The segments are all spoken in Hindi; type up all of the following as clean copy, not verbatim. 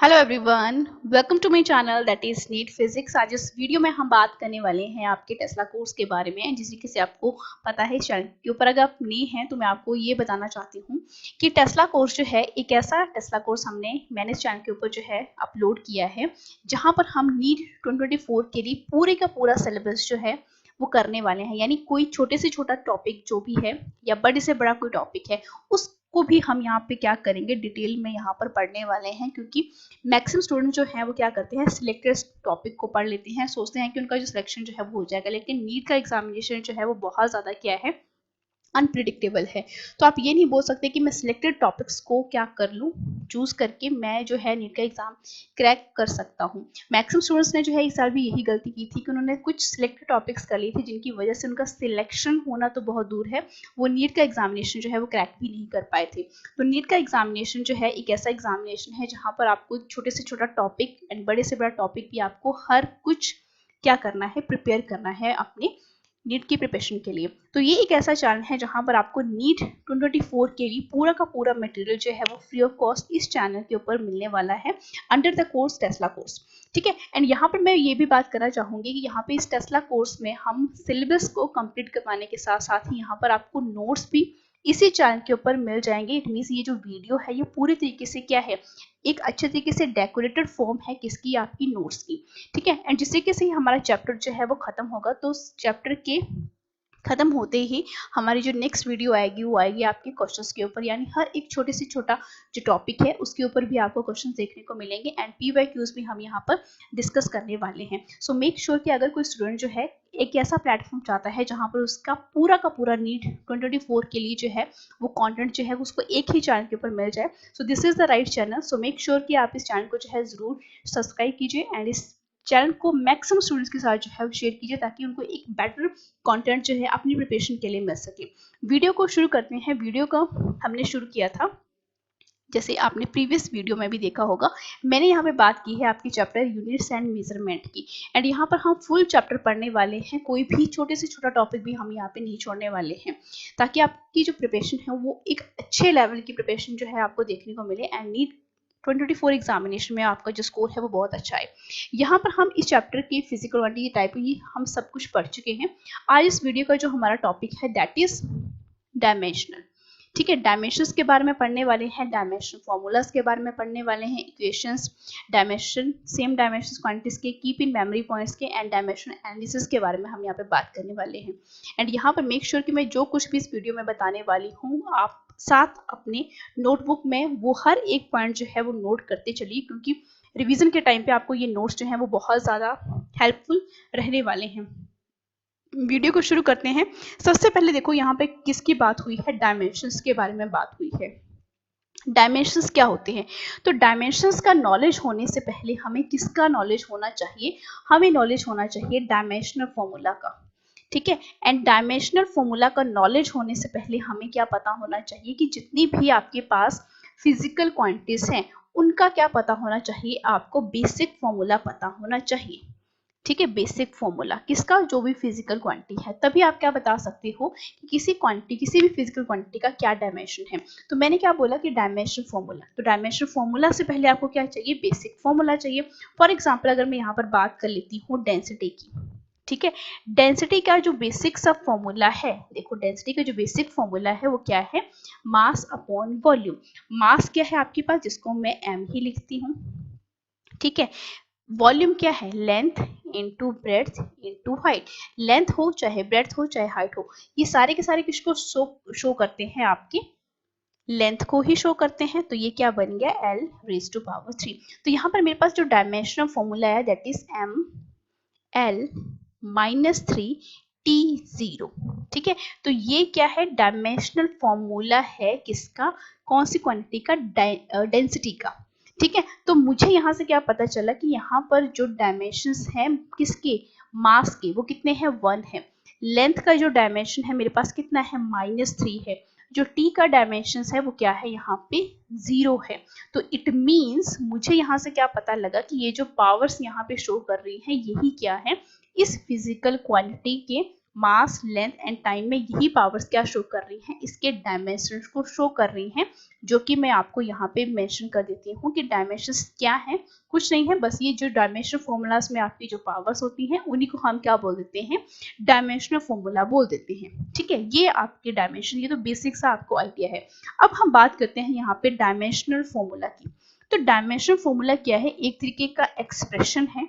Hello everyone, welcome to my channel that is NEET physics. आज इस वीडियो में हम बात करने वाले हैं आपके टेस्ला कोर्स के बारे में। जिस तरीके से आपको पता है चैनल के ऊपर अगर आप नए हैं तो मैं आपको ये बताना चाहती हूँ कि टेस्ला कोर्स जो है एक ऐसा टेस्ला कोर्स मैंने इस चैनल के ऊपर जो है अपलोड किया है जहाँ पर हम नीट 2024 के लिए पूरे का पूरा सिलेबस जो है वो करने वाले हैं। यानी कोई छोटे से छोटा टॉपिक जो भी है या बड़े से बड़ा कोई टॉपिक है उसको भी हम यहाँ पे क्या करेंगे, डिटेल में यहाँ पर पढ़ने वाले हैं। क्योंकि मैक्सिमम स्टूडेंट जो है वो क्या करते हैं, सिलेक्टेड टॉपिक को पढ़ लेते हैं, सोचते हैं कि उनका जो सिलेक्शन जो है वो हो जाएगा। लेकिन नीट का एग्जामिनेशन जो है वो बहुत ज़्यादा क्या है, अनप्रिडिक्टेबल है। तो आप ये नहीं बोल सकते कि मैं सिलेक्टेड टॉपिक्स को क्या कर लूँ, चूज करके मैं जो है नीट का एग्जाम क्रैक कर सकता हूँ। मैक्सिमम स्टूडेंट्स ने जो है इस साल भी यही गलती की थी कि उन्होंने कुछ सिलेक्टेड टॉपिक्स कर लिए थे जिनकी वजह से उनका सिलेक्शन होना तो बहुत दूर है, वो नीट का एग्जामिनेशन जो है वो क्रैक भी नहीं कर पाए थे। तो नीट का एग्जामिनेशन जो है एक ऐसा एग्जामिनेशन है जहाँ पर आपको छोटे से छोटा टॉपिक एंड बड़े से बड़ा टॉपिक भी आपको हर कुछ क्या करना है, प्रिपेयर करना है अपने नीट की प्रिपरेशन के लिए। तो ये एक ऐसा चैनल है जहां पर आपको नीट 2024 के लिए पूरा का पूरा मटेरियल जो है वो फ्री ऑफ कॉस्ट इस चैनल के ऊपर मिलने वाला है under the course Tesla course. ठीक है। एंड यहाँ पर मैं ये भी बात करना चाहूंगी कि यहाँ पे इस टेस्ला कोर्स में हम सिलेबस को कंप्लीट करवाने के साथ साथ ही यहाँ पर आपको नोट्स भी इसी चैनल के ऊपर मिल जाएंगे। इट मीन्स ये जो वीडियो है ये पूरी तरीके से क्या है, एक अच्छे तरीके से डेकोरेटेड फॉर्म है किसकी, आपकी नोट्स की। ठीक है। एंड जिस तरीके से हमारा चैप्टर जो है वो खत्म होगा तो चैप्टर के खत्म होते ही हमारी जो नेक्स्ट वीडियो आएगी वो आएगी आपके क्वेश्चंस के ऊपर। यानी हर एक छोटे से छोटा जो टॉपिक है उसके ऊपर भी आपको क्वेश्चन देखने को मिलेंगे एंड PYQs भी हम यहाँ पर डिस्कस करने वाले हैं। सो मेक श्योर कि अगर कोई स्टूडेंट जो है एक ऐसा प्लेटफॉर्म चाहता है जहाँ पर उसका पूरा का पूरा नीट 2024 के लिए जो है वो कंटेंट जो है उसको एक ही चैनल के ऊपर मिल जाए, so this is the right channel. So make sure कि आप इस चैनल को जो है जरूर सब्सक्राइब कीजिए एंड इस चैनल को मैक्सिमम स्टूडेंट्स के साथ जो है शेयर कीजिए ताकि उनको एक बेटर कंटेंट जो है अपनी प्रिपरेशन के लिए मिल सके। वीडियो को शुरू करते हैं। वीडियो को हमने शुरू किया था, जैसे आपने प्रीवियस वीडियो में भी देखा होगा, मैंने यहाँ पे बात की है आपकी चैप्टर यूनिट्स एंड मेजरमेंट की। एंड यहाँ पर हम फुल चैप्टर पढ़ने वाले हैं, कोई भी छोटे से छोटा टॉपिक भी हम यहाँ पे नहीं छोड़ने वाले हैं ताकि आपकी जो प्रिपरेशन है वो एक अच्छे लेवल की प्रिपरेशन जो है आपको देखने को मिले एंड नीट 2024 एग्जामिनेशन में आपका जो स्कोर है वो बहुत अच्छा है। यहाँ पर हम इस चैप्टर की फिजिकल क्वांटिटी टाइप ही हम सब कुछ पढ़ चुके हैं। आज इस वीडियो का जो हमारा टॉपिक है दैट इज डायमेंशनल। ठीक है। डायमेंशंस के बारे में पढ़ने वाले हैं, डायमेंशन फॉर्मूलाज के बारे में पढ़ने वाले हैं, equations, dimension, same dimension quantities के, कीप इन मेमोरी पॉइंट्स के एंड डायमेंशन एनालिसिस के बारे में हम यहाँ पे बात करने वाले हैं। एंड यहाँ पर मेक श्योर कि मैं जो कुछ भी इस वीडियो में बताने वाली हूँ आप साथ अपने नोटबुक में वो हर एक पॉइंट जो है वो नोट करते चलिए, क्योंकि रिवीजन के टाइम पे आपको ये नोट्स जो है वो बहुत ज़्यादा हेल्पफुल रहने वाले हैं। वीडियो को शुरू करते हैं। सबसे पहले देखो यहाँ पे किसकी बात हुई है, डायमेंशंस के बारे में बात हुई है। डायमेंशंस क्या होते हैं? तो डायमेंशंस का नॉलेज होने से पहले हमें किसका नॉलेज होना चाहिए, हमें नॉलेज होना चाहिए डायमेंशनल फॉर्मूला का। ठीक है। एंड डायमेंशनल फॉर्मूला का नॉलेज होने से पहले हमें क्या पता होना चाहिए कि जितनी भी आपके पास फिजिकल क्वांटिटीज हैं उनका क्या पता होना चाहिए, आपको बेसिक फॉर्मूला पता होना चाहिए। ठीक है। बेसिक फॉर्मूला किसका, जो भी फिजिकल क्वांटिटी है, तभी आप क्या बता सकते हो कि किसी क्वांटिटी, किसी भी फिजिकल क्वांटिटी का क्या डायमेंशन है। तो मैंने क्या बोला कि डायमेंशन फॉर्मूला, तो डायमेंशन फॉर्मूला से पहले आपको क्या चाहिए, बेसिक फॉर्मूला चाहिए। फॉर एग्जाम्पल अगर मैं यहाँ पर बात कर लेती हूँ डेंसिटी की। ठीक है। डेंसिटी का जो बेसिक सब फॉर्मूला है, देखो डेंसिटी का जो बेसिक फॉर्मूला है वो क्या है, मास अपॉन वॉल्यूम। मास क्या है आपके पास, जिसको मैं m ही लिखती हूँ। ठीक है। वॉल्यूम क्या है, length into breadth into height. Length हो चाहे ब्रेड्थ हो चाहे हाइट हो, ये सारे के सारे किसको शो करते हैं, आपके लेंथ को ही शो करते हैं। तो ये क्या बन गया, L रेज टू पावर 3। तो यहाँ पर मेरे पास जो डायमेंशनल फॉर्मूला है that is M L -3 T0। ठीक है। तो ये क्या है, डायमेंशनल फॉर्मूला है किसका, कौन सी क्वांटिटी का, डेंसिटी का। ठीक है। तो मुझे यहाँ से क्या पता चला कि यहाँ पर जो डायमेंशंस हैं किसके, मास के, वो कितने हैं, 1 है। लेंथ का जो डायमेंशन है मेरे पास कितना है, -3 है। जो टी का डायमेंशन है वो क्या है, यहाँ पे 0 है। तो इट मीन्स मुझे यहाँ से क्या पता लगा कि ये जो पावर्स यहाँ पे शो कर रही हैं यही क्या है, इस फिजिकल क्वांटिटी के मास, लेंथ एंड टाइम में यही पावर्स क्या शो कर रही हैं, इसके डायमेंशंस को शो कर रही हैं, जो कि मैं आपको यहाँ पे मेंशन कर देती हूँ कि डायमेंशंस क्या है। कुछ नहीं है, बस ये जो डायमेंशनल फॉर्मूलाज में आपकी जो पावर्स होती हैं उन्हीं को हम क्या बोल देते हैं, डायमेंशनल फॉर्मूला बोल देते हैं। ठीक है, ये आपके डायमेंशन, ये तो बेसिक सा आपको आइडिया है। अब हम बात करते हैं यहाँ पे डायमेंशनल फॉर्मूला की। तो डायमेंशनल फॉर्मूला क्या है, एक तरीके का एक्सप्रेशन है।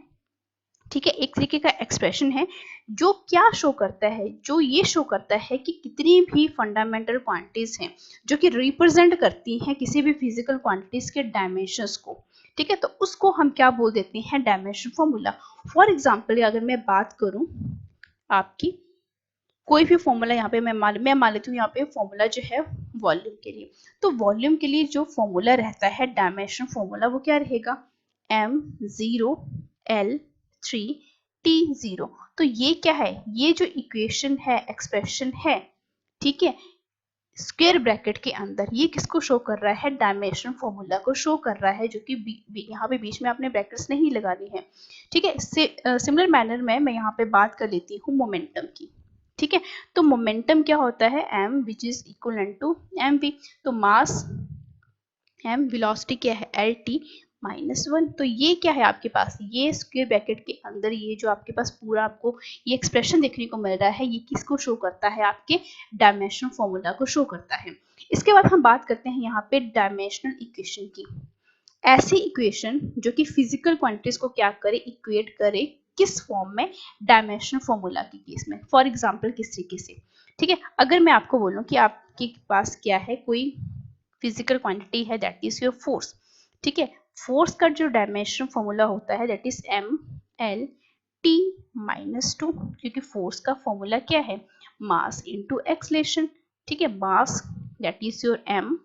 ठीक है, एक तरीके का एक्सप्रेशन है जो क्या शो करता है, जो ये शो करता है कि कितनी भी फंडामेंटल क्वांटिटीज हैं जो कि रिप्रेजेंट करती हैं किसी भी फिजिकल क्वांटिटीज के डायमेंशंस को। ठीक है, तो उसको हम क्या बोल देते हैं, डायमेंशन फॉर्मूला। फॉर एग्जांपल अगर मैं बात करूं आपकी कोई भी फॉर्मूला, यहाँ पे मैं मान लेती हूँ यहाँ पे फॉर्मूला जो है वॉल्यूम के लिए, तो वॉल्यूम के लिए जो फॉर्मूला रहता है डायमेंशन फॉर्मूला वो क्या रहेगा, m0 L3 T0। तो ये क्या है, ये जो इक्वेशन है, एक्सप्रेशन है, ठीक है, स्क्वायर ब्रैकेट के अंदर ये किसको शो कर रहा है, डायमेंशन फॉर्मूला को शो कर रहा है, जो कि यहाँ पे बीच में आपने ब्रैकेट्स नहीं लगानी है। ठीक है, सिमिलर मैनर में मैं यहाँ पे बात कर लेती हूँ मोमेंटम की। ठीक है, तो मोमेंटम क्या होता है, m which is equivalent to mv। तो मास m, वेलोसिटी क्या है lt -1। तो ये क्या है आपके पास, ये स्क्वायर ब्रैकेट के अंदर ये जो आपके पास पूरा आपको ये एक्सप्रेशन देखने को मिल रहा है, ये किसको शो करता है, आपके डायमेंशनल फॉर्मूला को शो करता है। इसके बाद हम बात करते हैं यहाँ पे डायमेंशनल इक्वेशन की। ऐसी इक्वेशन जो कि फिजिकल क्वांटिटीज को क्या करे, इक्वेट करे, किस फॉर्म में, डायमेंशनल फॉर्मूला के केस में। फॉर एग्जांपल किस तरीके से, ठीक है, अगर मैं आपको बोलूं कि आपके पास क्या है, कोई फिजिकल क्वांटिटी है, दैट इज योर फोर्स। ठीक है, फोर्स का जो डायमेंशनल फॉर्मूला होता है दैट इज m/L/T-2, क्योंकि फोर्स का फॉर्मूला क्या है, मास इनटू एक्सलेशन। ठीक है, mass that is your m,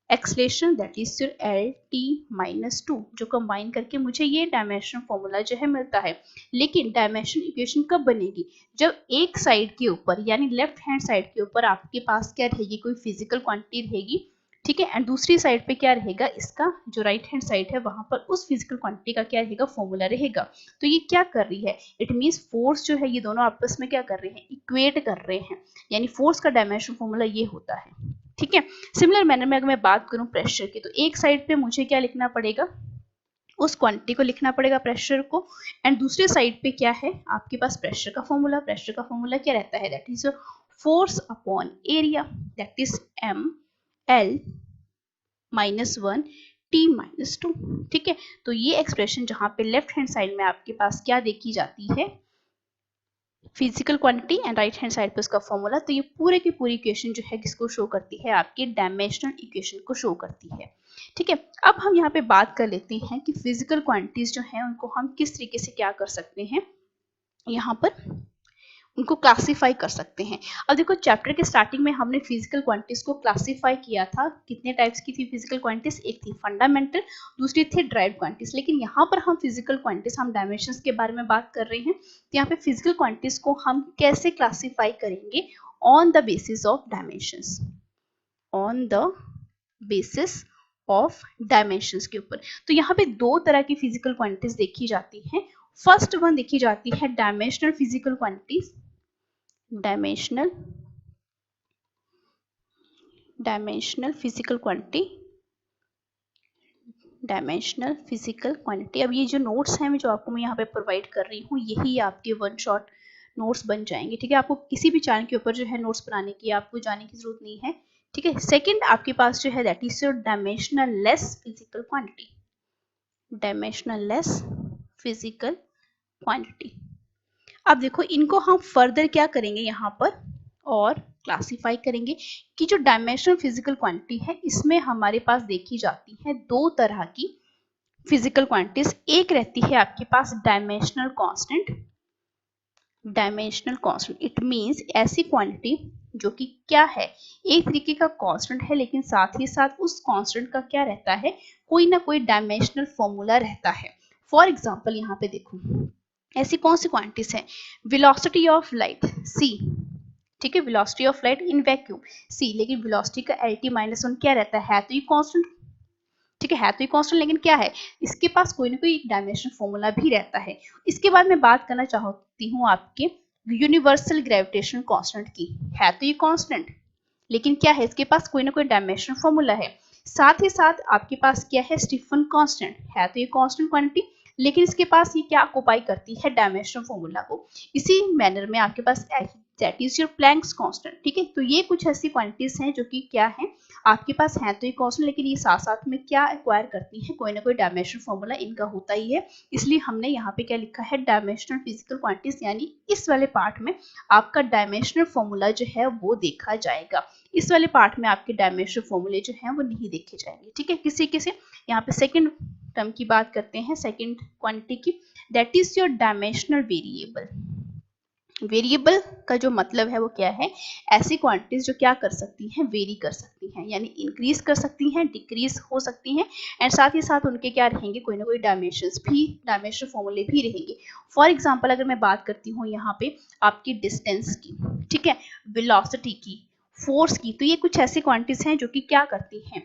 acceleration that is your L/T-2, जो कंबाइन करके मुझे ये डायमेंशनल फॉर्मूला जो है मिलता है। लेकिन डायमेंशनल इक्वेशन कब बनेगी, जब एक साइड के ऊपर यानी लेफ्ट हैंड साइड के ऊपर आपके पास क्या रहेगी, कोई फिजिकल क्वांटिटी रहेगी। ठीक है, एंड दूसरी साइड पे क्या रहेगा, इसका जो राइट हैंड साइड है वहां पर उस फिजिकल क्वांटिटी का क्या रहेगा, फॉर्मूला रहेगा। तो ये क्या कर रही है, इट मींस फोर्स जो है ये दोनों आपस में क्या कर रहे हैं, इक्वेट कर रहे हैं, यानी फोर्स का डायमेंशन फॉर्मूला ये होता है। ठीक है, सिमिलर मैनर में अगर मैं बात करूं प्रेशर की, तो एक साइड पे मुझे क्या लिखना पड़ेगा, उस क्वांटिटी को लिखना पड़ेगा, प्रेशर को, एंड दूसरे साइड पे क्या है आपके पास प्रेशर का फॉर्मूला। प्रेशर का फॉर्मूला क्या रहता है, that is force upon area, that is m/L -1 T-2। ठीक है, तो ये एक्सप्रेशन जहां पे लेफ्ट हैंड साइड में आपके पास क्या देखी जाती है, physical quantity, and right hand side पे उसका फॉर्मूला। तो ये पूरे की पूरी इक्वेशन जो है किसको शो करती है, आपके डायमेंशनल इक्वेशन को शो करती है। ठीक है, अब हम यहाँ पे बात कर लेते हैं कि फिजिकल क्वांटिटीज जो है उनको हम किस तरीके से क्या कर सकते हैं, यहाँ पर उनको क्लासीफाई कर सकते हैं। अब देखो चैप्टर के स्टार्टिंग में हमने फिजिकल क्वांटिटीज को क्लासीफाई किया था, कितने टाइप्स की थी फिजिकल क्वांटिटीज, एक थी फंडामेंटल, दूसरी थी ड्राइव क्वांटिटीज। लेकिन यहाँ पर हम फिजिकल क्वांटिटीज, हम डायमेंशंस के बारे में बात कर रहे हैं, तो यहाँ पे फिजिकल क्वांटिटीज को हम कैसे क्लासीफाई करेंगे, on the basis of dimensions, on the basis of dimensions के ऊपर। तो यहाँ पे दो तरह की फिजिकल क्वांटिटीज देखी जाती हैं। फर्स्ट वन देखी जाती है dimensional physical quantities, dimensional physical quantity, dimensional physical quantity. अब ये जो नोट्स हैं जो आपको मैं यहाँ पे प्रोवाइड कर रही हूँ, यही आपके वन शॉट नोट्स बन जाएंगे। ठीक है, आपको किसी भी चैनल के ऊपर जो है नोट्स बनाने की आपको जाने की जरूरत नहीं है। ठीक है, सेकंड आपके पास जो है that is your dimensional less physical quantity, dimensional less physical quantity. अब देखो इनको हम फर्दर क्या करेंगे यहाँ पर, और क्लासीफाई करेंगे कि जो डायमेंशनल फिजिकल क्वांटिटी है इसमें हमारे पास देखी जाती है दो तरह की फिजिकल क्वांटिटीज। एक रहती है आपके पास dimensional constant, dimensional constant it means ऐसी क्वांटिटी जो कि क्या है, एक तरीके का कांस्टेंट है, लेकिन साथ ही साथ उस कांस्टेंट का क्या रहता है, कोई ना कोई डायमेंशनल फॉर्मूला रहता है। फॉर एग्जांपल यहाँ पे देखो ऐसी कौन सी क्वांटिटीज है, वेलोसिटी ऑफ लाइट c, ठीक है, velocity of light in vacuum c, लेकिन वेलोसिटी का Lt-1 क्या रहता है तो ये कांस्टेंट। ठीक है तो ये कांस्टेंट, लेकिन क्या है, इसके पास कोई ना कोई एक डायमेंशनल फॉर्मूला भी रहता है। इसके बाद मैं बात करना चाहती हूँ आपके यूनिवर्सल ग्रेविटेशन कांस्टेंट की। है तो ये कांस्टेंट, लेकिन क्या है, इसके पास कोई ना कोई डायमेंशनल फॉर्मूला है। साथ ही साथ आपके पास क्या है, स्टीफन कांस्टेंट है तो ये कांस्टेंट क्वांटिटी, लेकिन इसके पास ये क्या ऑक्युपाई करती है, डायमेंशनल फॉर्मूला को। इसी मैनर में आपके पास that is your Planck's constant. ठीक है, तो ये कुछ ऐसी क्वांटिटीज हैं जो कि क्या है, आपके पास है तो ये कांस्टेंट, लेकिन ये साथ साथ में क्या एक्वायर करती है, कोई ना कोई डायमेंशनल फॉर्मूला इनका होता ही है। इसलिए हमने यहाँ पे क्या लिखा है, डायमेंशनल फिजिकल क्वांटिटीज, यानी इस वाले पार्ट में आपका डायमेंशनल फॉर्मूला जो है वो देखा जाएगा। इस वाले पार्ट में आपके डायमेंशनल फॉर्मूले जो हैं वो नहीं देखे जाएंगे। ठीक है, किसी किसी यहाँ पे सेकंड टर्म की बात करते हैं, सेकंड क्वांटिटी की, that is your dimensional variable. Variable का जो मतलब है वो क्या है, ऐसी क्वांटिटीज जो क्या कर सकती हैं, वेरी कर सकती हैं, यानी इंक्रीज कर सकती हैं, डिक्रीज हो सकती हैं, एंड साथ ही साथ उनके क्या रहेंगे, कोई ना कोई डायमेंशंस भी, डायमेंशनल फॉर्मूले भी रहेंगे। फॉर एग्जांपल अगर मैं बात करती हूँ यहाँ पे आपकी डिस्टेंस की, ठीक है, वेलोसिटी की, फोर्स की, तो ये कुछ ऐसी क्वांटिटीज हैं जो कि क्या करती हैं,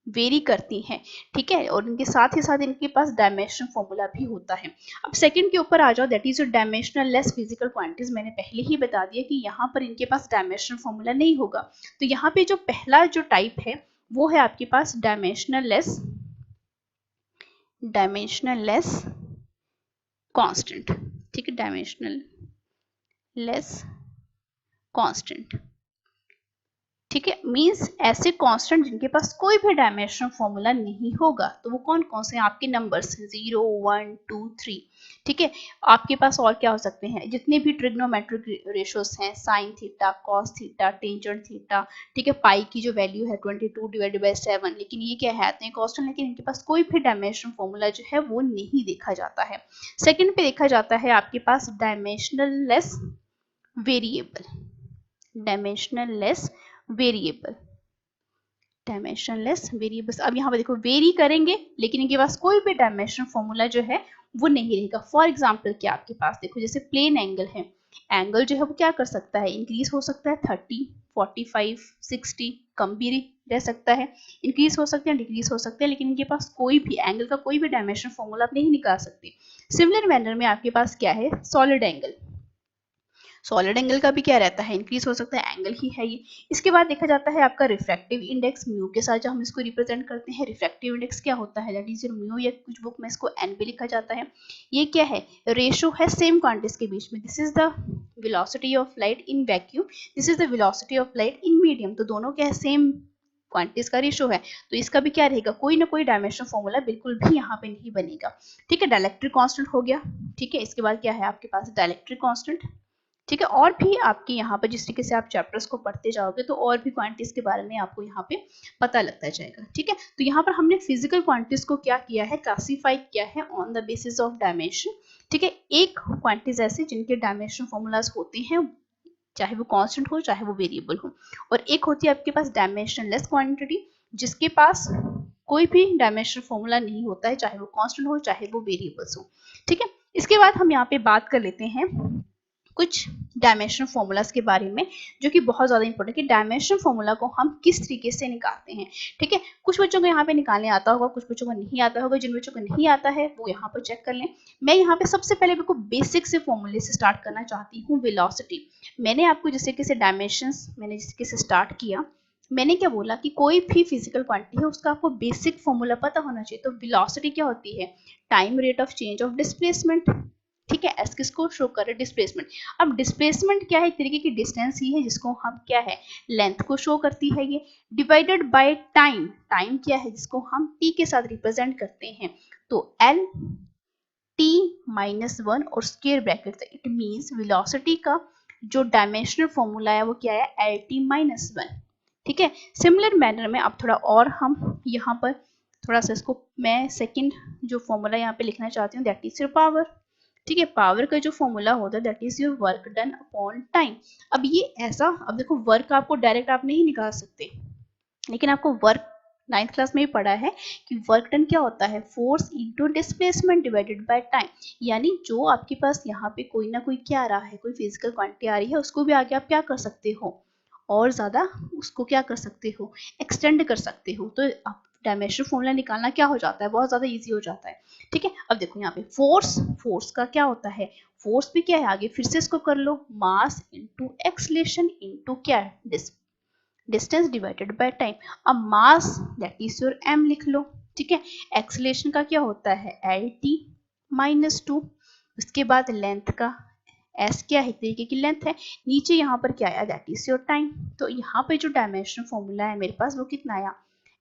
वेरी करती हैं। ठीक है, और इनके साथ ही साथ इनके पास डायमेंशनल फॉर्मूला भी होता है। अब सेकंड के ऊपर आ जाओ, that is dimensional less physical quantities. मैंने पहले ही बता दिया कि यहाँ पर इनके पास डायमेंशनल फॉर्मूला नहीं होगा। तो यहाँ पे जो पहला जो टाइप है वो है आपके पास डायमेंशनल लेस कांस्टेंट। ठीक है, डायमेंशनल लेस कांस्टेंट। ठीक है, मींस ऐसे कांस्टेंट जिनके पास कोई भी डायमेंशनल फॉर्मूला नहीं होगा। तो वो कौन कौन से आपके नंबर्स, 0 1 2 3। ठीक है, आपके पास और क्या हो सकते हैं, जितने भी ट्रिग्नोमेट्रिक रेशियोज हैं, sine theta, cos theta, tangent theta. ठीक है, पाई की जो वैल्यू है 22 डिवाइडेड बाय 7, लेकिन ये क्या है, तो कांस्टेंट, लेकिन इनके पास कोई भी डायमेंशनल फॉर्मूला जो है वो नहीं देखा जाता है। सेकेंड पे देखा जाता है आपके पास dimensionless variable. Dimensionless variable, dimensionless variables. अब यहाँ पर देखो, वेरी करेंगे लेकिन इनके पास कोई भी डायमेंशनल फॉर्मूला जो है वो नहीं रहेगा। फॉर एग्जांपल क्या आपके पास देखो, जैसे प्लेन एंगल है, एंगल जो है वो क्या कर सकता है, इंक्रीज हो सकता है 30 45 60, कम भी रह सकता है, इंक्रीज हो सकते हैं, डिक्रीज हो सकते हैं, लेकिन इनके पास कोई भी एंगल का कोई भी डायमेंशनल फॉर्मूला आप नहीं निकाल सकते। सिमिलर मैनर में आपके पास क्या है, सॉलिड एंगल। सॉलिड एंगल का भी क्या रहता है, इंक्रीज हो सकता है, एंगल ही है ये। इसके बाद देखा जाता है आपका रिफ्रैक्टिव इंडेक्स, म्यू के साथ जो हम इसको रिप्रेजेंट करते हैं। रिफ्रैक्टिव इंडेक्स क्या होता है, दैट इज म्यू, या कुछ बुक में इसको एन भी लिखा जाता है। ये क्या है, रेशो है सेम क्वांटिटीज के बीच में। This is the velocity of light in vacuum, this is the velocity of light in medium. तो दोनों क्या है, सेम क्वांटिटीज का रेशो है, तो इसका भी क्या रहेगा, कोई ना कोई डायमेंशनल फॉर्मूला बिल्कुल भी यहाँ पे नहीं बनेगा। ठीक है, डायलेक्ट्रिक कांस्टेंट हो गया। ठीक है, इसके बाद क्या है आपके पास, डायलेक्ट्रिक कांस्टेंट। ठीक है, और भी आपके यहाँ पर जिस तरीके से आप चैप्टर्स को पढ़ते जाओगे तो और भी क्वांटिटीज के बारे में आपको यहाँ पे पता लगता जाएगा। ठीक है, तो यहाँ पर हमने फिजिकल क्वांटिटीज को क्या किया है, क्लासीफाई किया है on the basis of dimension. ठीक है, एक क्वांटिटीज ऐसे जिनके डायमेंशन फॉर्मूलाज होते हैं, चाहे वो कांस्टेंट हो चाहे वो वेरिएबल हो, और एक होती है आपके पास डायमेंशनलेस क्वांटिटी, जिसके पास कोई भी डायमेंशनल फॉर्मूला नहीं होता है, चाहे वो कांस्टेंट हो चाहे वो वेरिएबल्स हो। ठीक है, इसके बाद हम यहाँ पे बात कर लेते हैं कुछ डायमेंशनल फॉर्मूलाज के बारे में, जो कि बहुत ज़्यादा इंपॉर्टेंट है कि डायमेंशनल फॉर्मूला को हम किस तरीके से निकालते हैं। ठीक है, कुछ बच्चों को यहाँ पे निकालने आता होगा, कुछ बच्चों को नहीं आता होगा। जिन बच्चों को नहीं आता है वो यहाँ पर चेक कर लें। मैं यहाँ पे सबसे पहले बिल्कुल बेसिक से फॉर्मूले से स्टार्ट करना चाहती हूँ। वेलोसिटी, मैंने आपको जिस तरीके से डायमेंशंस मैंने जिस तरीके से स्टार्ट किया, मैंने क्या बोला कि कोई भी फिजिकल क्वांटिटी है उसका आपको बेसिक फॉर्मूला पता होना चाहिए। तो वेलोसिटी क्या होती है, time rate of change of displacement. ठीक है, एस किसको शो कर रहे हैं, डिस्प्लेसमेंट। अब डिस्प्लेसमेंट क्या है, एक तरीके की डिस्टेंस ही है जिसको हम क्या है, लेंथ को शो करती है ये, डिवाइडेड बाय टाइम। टाइम क्या है, जिसको हम टी के साथ रिप्रेजेंट करते हैं। तो एल टी माइनस 1 और square bracket, it means velocity का जो डायमेंशनल फॉर्मूला है वो क्या है, एल टी माइनस 1। ठीक है, सिमिलर मैनर में अब थोड़ा और हम यहाँ पर थोड़ा सा इसको मैं सेकंड जो फॉर्मूला यहाँ पे लिखना चाहती हूँ, दैट इज योर पावर। ठीक है, पावर का जो फॉर्मूला होता है that is your work done upon time. अब ये ऐसा, अब देखो वर्क आपको डायरेक्ट आप नहीं निकाल सकते, लेकिन आपको वर्क 9th क्लास में भी पढ़ा है कि वर्क डन क्या होता है, force into displacement divided by time. यानी जो आपके पास यहाँ पे कोई ना कोई क्या आ रहा है, कोई फिजिकल क्वांटिटी आ रही है, उसको भी आगे आप क्या कर सकते हो, और ज़्यादा उसको क्या कर सकते हो, एक्सटेंड कर सकते हो। तो अब डायमेंशनल फॉर्मूला निकालना क्या हो जाता है, बहुत ज़्यादा ईजी हो जाता है। ठीक है, अब देखो यहाँ पे फोर्स का क्या होता है, फोर्स भी क्या है, आगे फिर से इसको कर लो, मास इंटू एक्सलेशन इंटू क्या है, डिस्टेंस डिवाइडेड बाय टाइम। अब mass that is your m लिख लो। ठीक है, एक्सलेशन का क्या होता है, LT माइनस 2। उसके बाद लेंथ का s क्या है, तरीके की लेंथ है, नीचे यहाँ पर क्या आया, दैट इज योर टाइम। तो यहाँ पे जो डायमेंशनल फॉर्मूला है मेरे पास वो कितना आया,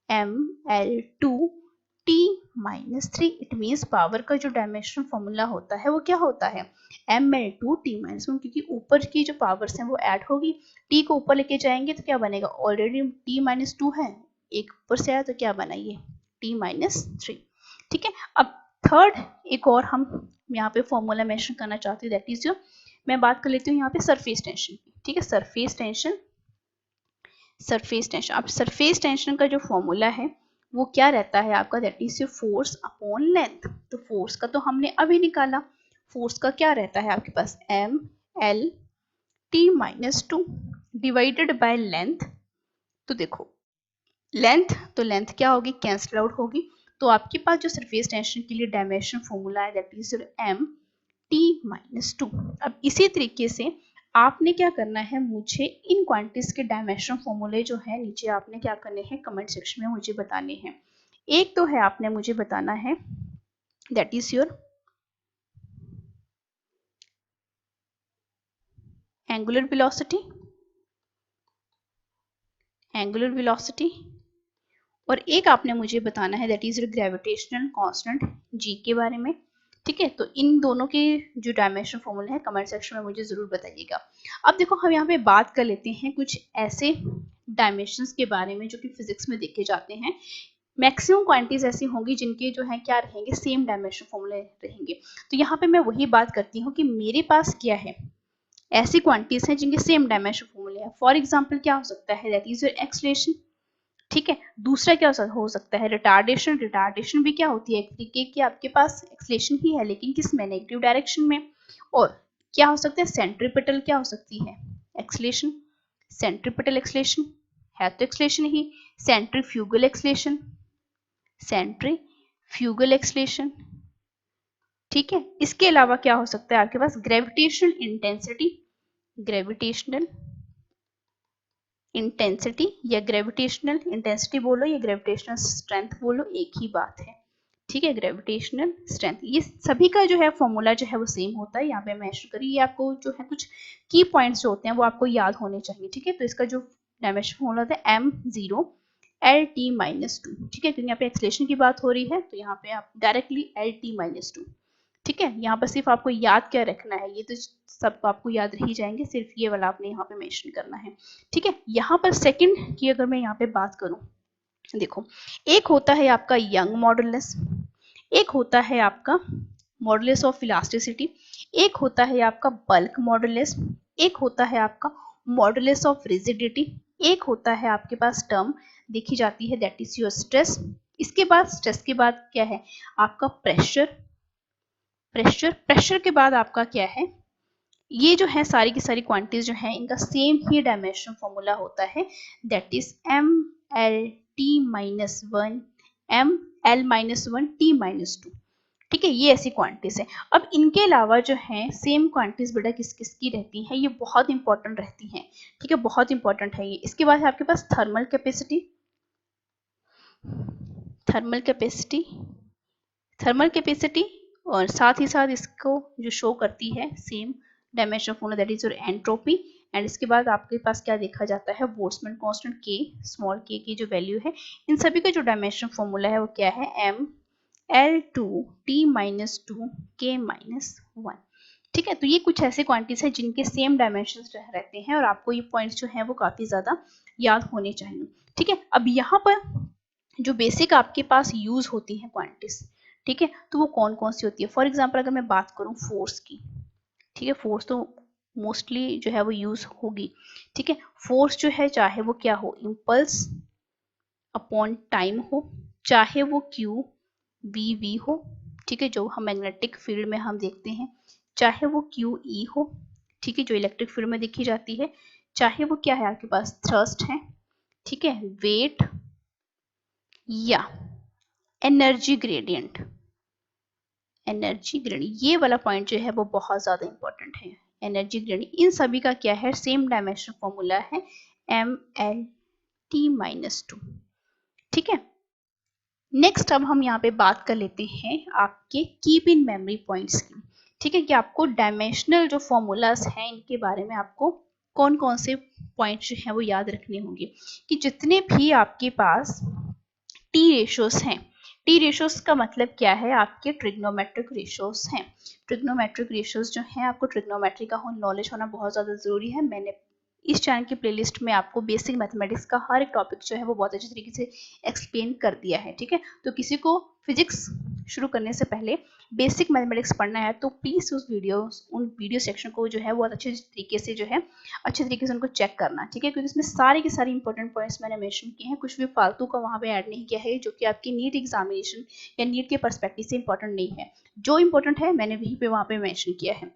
mL2t minus 3। It means power का जो डायमेंशनल फॉर्मूला होता है वो क्या होता है, mL2t माइनस 1, क्योंकि ऊपर की जो पावर्स हैं वो ऐड होगी, t को ऊपर लेके जाएंगे तो क्या बनेगा, ऑलरेडी t माइनस 2 है, एक ऊपर से आया तो क्या बना ये t माइनस 3। ठीक है, अब थर्ड एक और हम यहाँ पे फॉर्मूला मेंशन करना चाहती हूँ, दैट इज योर, मैं बात कर लेती हूँ यहाँ पे सरफेस टेंशन की। ठीक है, सरफेस टेंशन अब सरफेस टेंशन का जो फॉर्मूला है वो क्या रहता है आपका, that is your force upon length. तो फोर्स का तो हमने अभी निकाला, फोर्स का क्या रहता है आपके पास, mL minus 2 divided by length. तो देखो लेंथ क्या होगी, कैंसिल आउट होगी। तो आपके पास जो सरफेस टेंशन के लिए डायमेंशन फॉर्मूला है दैट इज mt माइनस 2। अब इसी तरीके से आपने क्या करना है, मुझे इन क्वांटिटीज के डायमेंशन फॉर्मूले जो है नीचे आपने क्या करने हैं, कमेंट सेक्शन में मुझे बताने हैं। एक तो है आपने मुझे बताना है that is your angular velocity और एक आपने मुझे बताना है that is your gravitational constant g के बारे में। ठीक है, तो इन दोनों के जो डायमेंशन फॉर्मूला है कमेंट सेक्शन में मुझे जरूर बताइएगा। अब देखो हम यहाँ पे बात कर लेते हैं कुछ ऐसे डायमेंशंस के बारे में जो कि फिजिक्स में देखे जाते हैं। मैक्सिमम क्वांटिटीज ऐसी होंगी जिनके जो है क्या रहेंगे, सेम डायमेंशन फॉर्मूले रहेंगे। तो यहाँ पे मैं वही बात करती हूँ कि मेरे पास क्या है, ऐसी क्वांटिटीज हैं जिनके सेम डायमेंशन फॉर्मूले हैं। फॉर एग्जाम्पल क्या हो सकता है, दैट इज योर एक्सलेशन। ठीक है, दूसरा क्या हो सकता है, रिटार्डेशन भी क्या होती है, एक तरीके की आपके पास एक्सलेशन ही है लेकिन किस में, नेगेटिव डायरेक्शन में। और क्या हो सकता है, सेंट्रीपिटल क्या हो सकती है, एक्सलेशन, सेंट्रीपिटल एक्सलेशन है तो एक्सलेशन ही, सेंट्रीफ्यूगल एक्सलेशन। ठीक है, इसके अलावा क्या हो सकता है आपके पास, ग्रेविटेशनल इंटेंसिटी या ग्रेविटेशनल इंटेंसिटी बोलो या ग्रेविटेशनल स्ट्रेंथ बोलो, एक ही बात है। ठीक है, ग्रेविटेशनल स्ट्रेंथ, ये सभी का जो है फॉर्मूला जो है वो सेम होता है। यहाँ पे मेंशन करिए, ये आपको जो है कुछ की पॉइंट्स जो होते हैं वो आपको याद होने चाहिए। ठीक है, तो इसका जो डायमेंशन फॉर्मूला होता है m0LT माइनस 2। ठीक है, क्योंकि यहाँ पे एक्सलेशन की बात हो रही है तो यहाँ पे आप डायरेक्टली LT माइनस 2। ठीक है, यहाँ पर सिर्फ आपको याद क्या रखना है, ये तो सब आपको याद रह ही जाएंगे, सिर्फ ये वाला आपने यहाँ पे मेंशन करना है। ठीक है, यहाँ पर सेकंड की अगर मैं यहाँ पे बात करूँ, देखो एक होता है आपका यंग मॉडुलस, एक होता है आपका मॉडुलस ऑफ इलास्टिसिटी, एक होता है आपका बल्क मॉडुलस, एक होता है आपका मॉडुलस ऑफ रिजिडिटी, एक होता है आपके पास टर्म देखी जाती है दैट इज योर स्ट्रेस। इसके बाद स्ट्रेस के बाद क्या है आपका प्रेशर के बाद आपका क्या है, ये जो है सारी की सारी क्वांटिटीज जो है इनका सेम ही डायमेंशन फॉर्मूला होता है that is mLT minus 1 mL minus 1 T minus 2। ठीक है, ये ऐसी क्वांटिटीज है। अब इनके अलावा जो है सेम क्वांटिटीज बेटा किस किस की रहती हैं, ये बहुत इंपॉर्टेंट रहती हैं। ठीक है, बहुत इंपॉर्टेंट है ये। इसके बाद आपके पास थर्मल कैपेसिटी और साथ ही साथ इसको जो शो करती है same dimension formula that is your entropy. And इसके बाद आपके पास क्या देखा जाता है, बोल्ट्जमैन कांस्टेंट के, स्मॉल के की जो वैल्यू है, इन सभी का जो डायमेंशन फॉर्मूला है वो क्या है, mL2T माइनस 2 K माइनस 1। ठीक है, तो ये कुछ ऐसे क्वांटिटीज है जिनके सेम डायमेंशन रहते हैं और आपको ये पॉइंट्स जो है वो काफी ज्यादा याद होने चाहिए। ठीक है, अब यहाँ पर जो बेसिक आपके पास यूज होती हैं क्वांटिटीज, ठीक है, तो वो कौन कौन सी होती है। फॉर एग्जांपल अगर मैं बात करूं फोर्स की, ठीक है, फोर्स तो मोस्टली जो है वो यूज होगी। ठीक है, फोर्स जो है चाहे वो क्या हो, इम्पल्स अपॉन टाइम हो, चाहे वो क्यू बी वी हो, ठीक है, जो हम मैग्नेटिक फील्ड में हम देखते हैं, चाहे वो क्यू ई हो, ठीक है, जो इलेक्ट्रिक फील्ड में देखी जाती है, चाहे वो क्या है आपके पास, थ्रस्ट है, ठीक है, वेट या एनर्जी ग्रेडियंट। एनर्जी ग्रेडियंट ये वाला पॉइंट जो है वो बहुत ज्यादा इंपॉर्टेंट है। एनर्जी ग्रेडियंट इन सभी का क्या है, सेम डायमेंशन फॉर्मूला है MLT-2, ठीक है। नेक्स्ट अब हम यहाँ पे बात कर लेते हैं आपके कीप इन मेमोरी पॉइंट्स की, ठीक है, कि आपको डायमेंशनल जो फॉर्मूलाज हैं इनके बारे में आपको कौन कौन से पॉइंट्स जो हैं वो याद रखने होंगे। कि जितने भी आपके पास टी रेशोस हैं, टी रेशोस का मतलब क्या है, आपके ट्रिग्नोमेट्रिक रेशोस हैं। ट्रिग्नोमेट्रिक रेशोस जो हैं, आपको ट्रिग्नोमेट्री का नॉलेज होना बहुत ज़्यादा ज़रूरी है। मैंने इस चैनल की प्लेलिस्ट में आपको बेसिक मैथमेटिक्स का हर एक टॉपिक जो है वो बहुत अच्छी तरीके से एक्सप्लेन कर दिया है, ठीक है। तो किसी को फिजिक्स शुरू करने से पहले बेसिक मैथमेटिक्स पढ़ना है तो प्लीज़ उन वीडियो सेक्शन को जो है वो अच्छे तरीके से जो है अच्छे तरीके से उनको चेक करना, ठीक है, क्योंकि इसमें सारे के सारे इंपॉर्टेंट पॉइंट्स मैंने मेंशन किए हैं, कुछ भी फालतू का वहाँ पे ऐड नहीं किया है जो कि आपकी नीट एग्जामिनेशन या नीट के पर्सपेक्टिव से इंपॉर्टेंट नहीं है। जो इंपॉर्टेंट है मैंने वहीं पे वहाँ पे मेंशन किया है।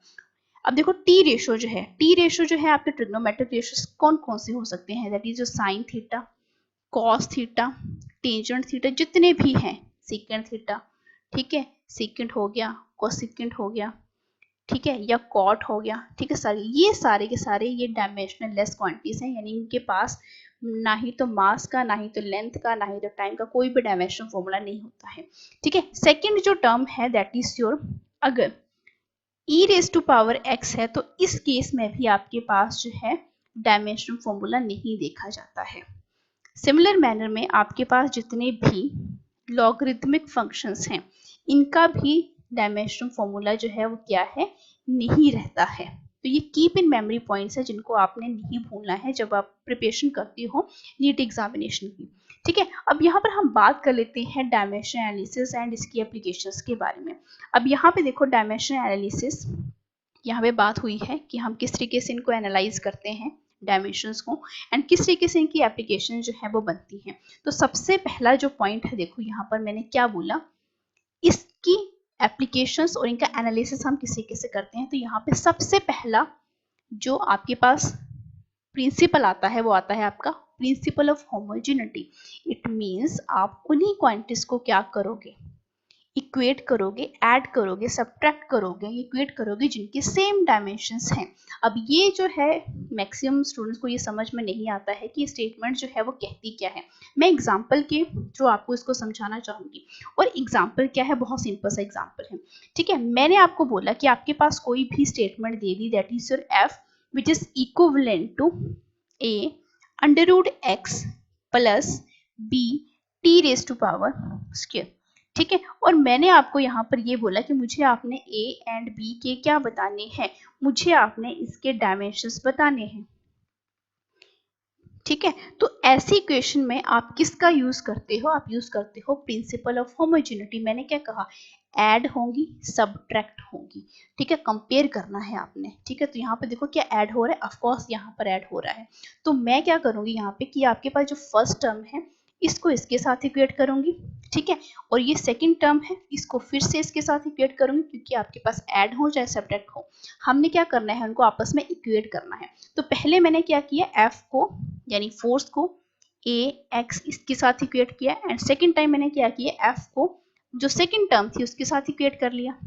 अब देखो टी रेशो जो है, टी रेशो जो है आपके ट्रिग्नोमेट्रिक रेशोस कौन कौन से हो सकते हैं, दैट इज जो sine theta, cos theta, tangent theta, जितने भी हैं, सीकेंट थीटा, ठीक है, सीकेंट हो गया, कोसिकेंट हो गया, ठीक है, या कॉट हो गया, ठीक है, सारे के सारे ये डायमेंशनल लेस क्वांटिटीज हैं, यानी इनके पास ना ही तो मास का, ना ही तो लेंथ का, ना ही तो टाइम का कोई भी डायमेंशनल फॉर्मूला नहीं होता है, ठीक है। सेकेंड जो टर्म है दैट इज योर, अगर e raise to power x है तो इस केस में भी आपके पास जो है डायमेंशनल फॉर्मूला नहीं देखा जाता है। सिमिलर मैनर में आपके पास जितने भी लॉगरिथमिक फंक्शंस हैं इनका भी डायमेंशनल फॉर्मूला जो है वो क्या है, नहीं रहता है। तो ये कीप इन मेमोरी पॉइंट्स है जिनको आपने नहीं भूलना है जब आप प्रिपरेशन करती हो नीट एग्जामिनेशन की, ठीक है। अब यहाँ पर हम बात कर लेते हैं डायमेंशन एनालिसिस एंड इसकी एप्लीकेशंस के बारे में। अब यहाँ पे देखो डायमेंशन एनालिसिस, यहाँ पे बात हुई है कि हम किस तरीके से इनको एनालाइज करते हैं डायमेंशंस को, एंड किस तरीके से इनकी एप्लीकेशन जो है वो बनती है। तो सबसे पहला जो पॉइंट है, देखो यहाँ पर मैंने क्या बोला, इसकी एप्लीकेशंस और इनका एनालिसिस हम किस तरीके से करते हैं। तो यहाँ पे सबसे पहला जो आपके पास प्रिंसिपल आता है वो आता है आपका principle of homogeneity. It means आप उन्हीं क्वांटिटीज को क्या करोगे, इक्वेट करोगे, ऐड करोगे, सब्ट्रैक्ट करोगे, इक्वेट करोगे जिनके सेम डायमेंशंस हैं। अब ये जो है मैक्सिमम स्टूडेंट्स को ये समझ में नहीं आता है कि स्टेटमेंट जो है वो कहती क्या है। मैं एग्जांपल के थ्रू आपको इसको समझाना चाहूंगी, और एग्जांपल क्या है, बहुत सिंपल सा एग्जांपल है, ठीक है। मैंने आपको बोला कि आपके पास कोई भी स्टेटमेंट दे दी that is your F which is equivalent to A under root X plus B T raise to power square, ठीक है। और मैंने आपको यहाँ पर ये बोला कि मुझे आपने ए एंड बी के क्या बताने हैं, मुझे आपने इसके डायमेंशंस बताने हैं, ठीक है। तो ऐसी इक्वेशन में आप किसका यूज करते हो, आप यूज करते हो प्रिंसिपल ऑफ होमोजेनिटी। मैंने क्या कहा, ऐड होंगी, सब्ट्रैक्ट होंगी, ठीक है, कंपेयर करना है आपने, ठीक है। तो यहाँ पे देखो क्या ऐड हो रहा है, ऑफ कोर्स यहाँ पर ऐड हो रहा है। तो मैं क्या करूंगी यहाँ पे कि आपके पास जो फर्स्ट टर्म है इसको इसके साथ इक्वेट करूंगी, ठीक है, और ये सेकंड टर्म है इसको फिर से इसके साथ इक्वेट करूंगी, क्योंकि आपके पास ऐड हो चाहे सब्ट्रैक्ट हो, हमने क्या करना है, उनको आपस में इक्वेट करना है। तो पहले मैंने क्या किया, एफ को यानी फोर्स को ए एक्स इसके साथ इक्वेट किया, एंड सेकेंड टाइम मैंने क्या किया, एफ को जो सेकेंड टर्म थी उसके साथ इक्वेट कर लिया,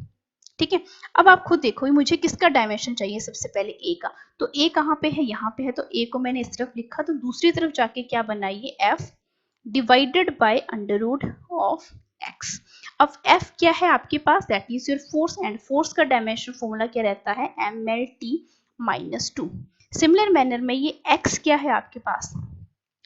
ठीक है। अब आप खुद देखो मुझे किसका डायमेंशन चाहिए, सबसे पहले ए का। तो ए कहाँ पे है, यहाँ पे है, तो ए को मैंने इस तरफ लिखा, तो दूसरी तरफ जाके क्या बनाइए, F divided by under root of X. अब एफ क्या है आपके पास, that is your force, and force का डायमेंशन फॉर्मूला क्या रहता है, MLT-2। सिमिलर मैनर में ये एक्स क्या है आपके पास,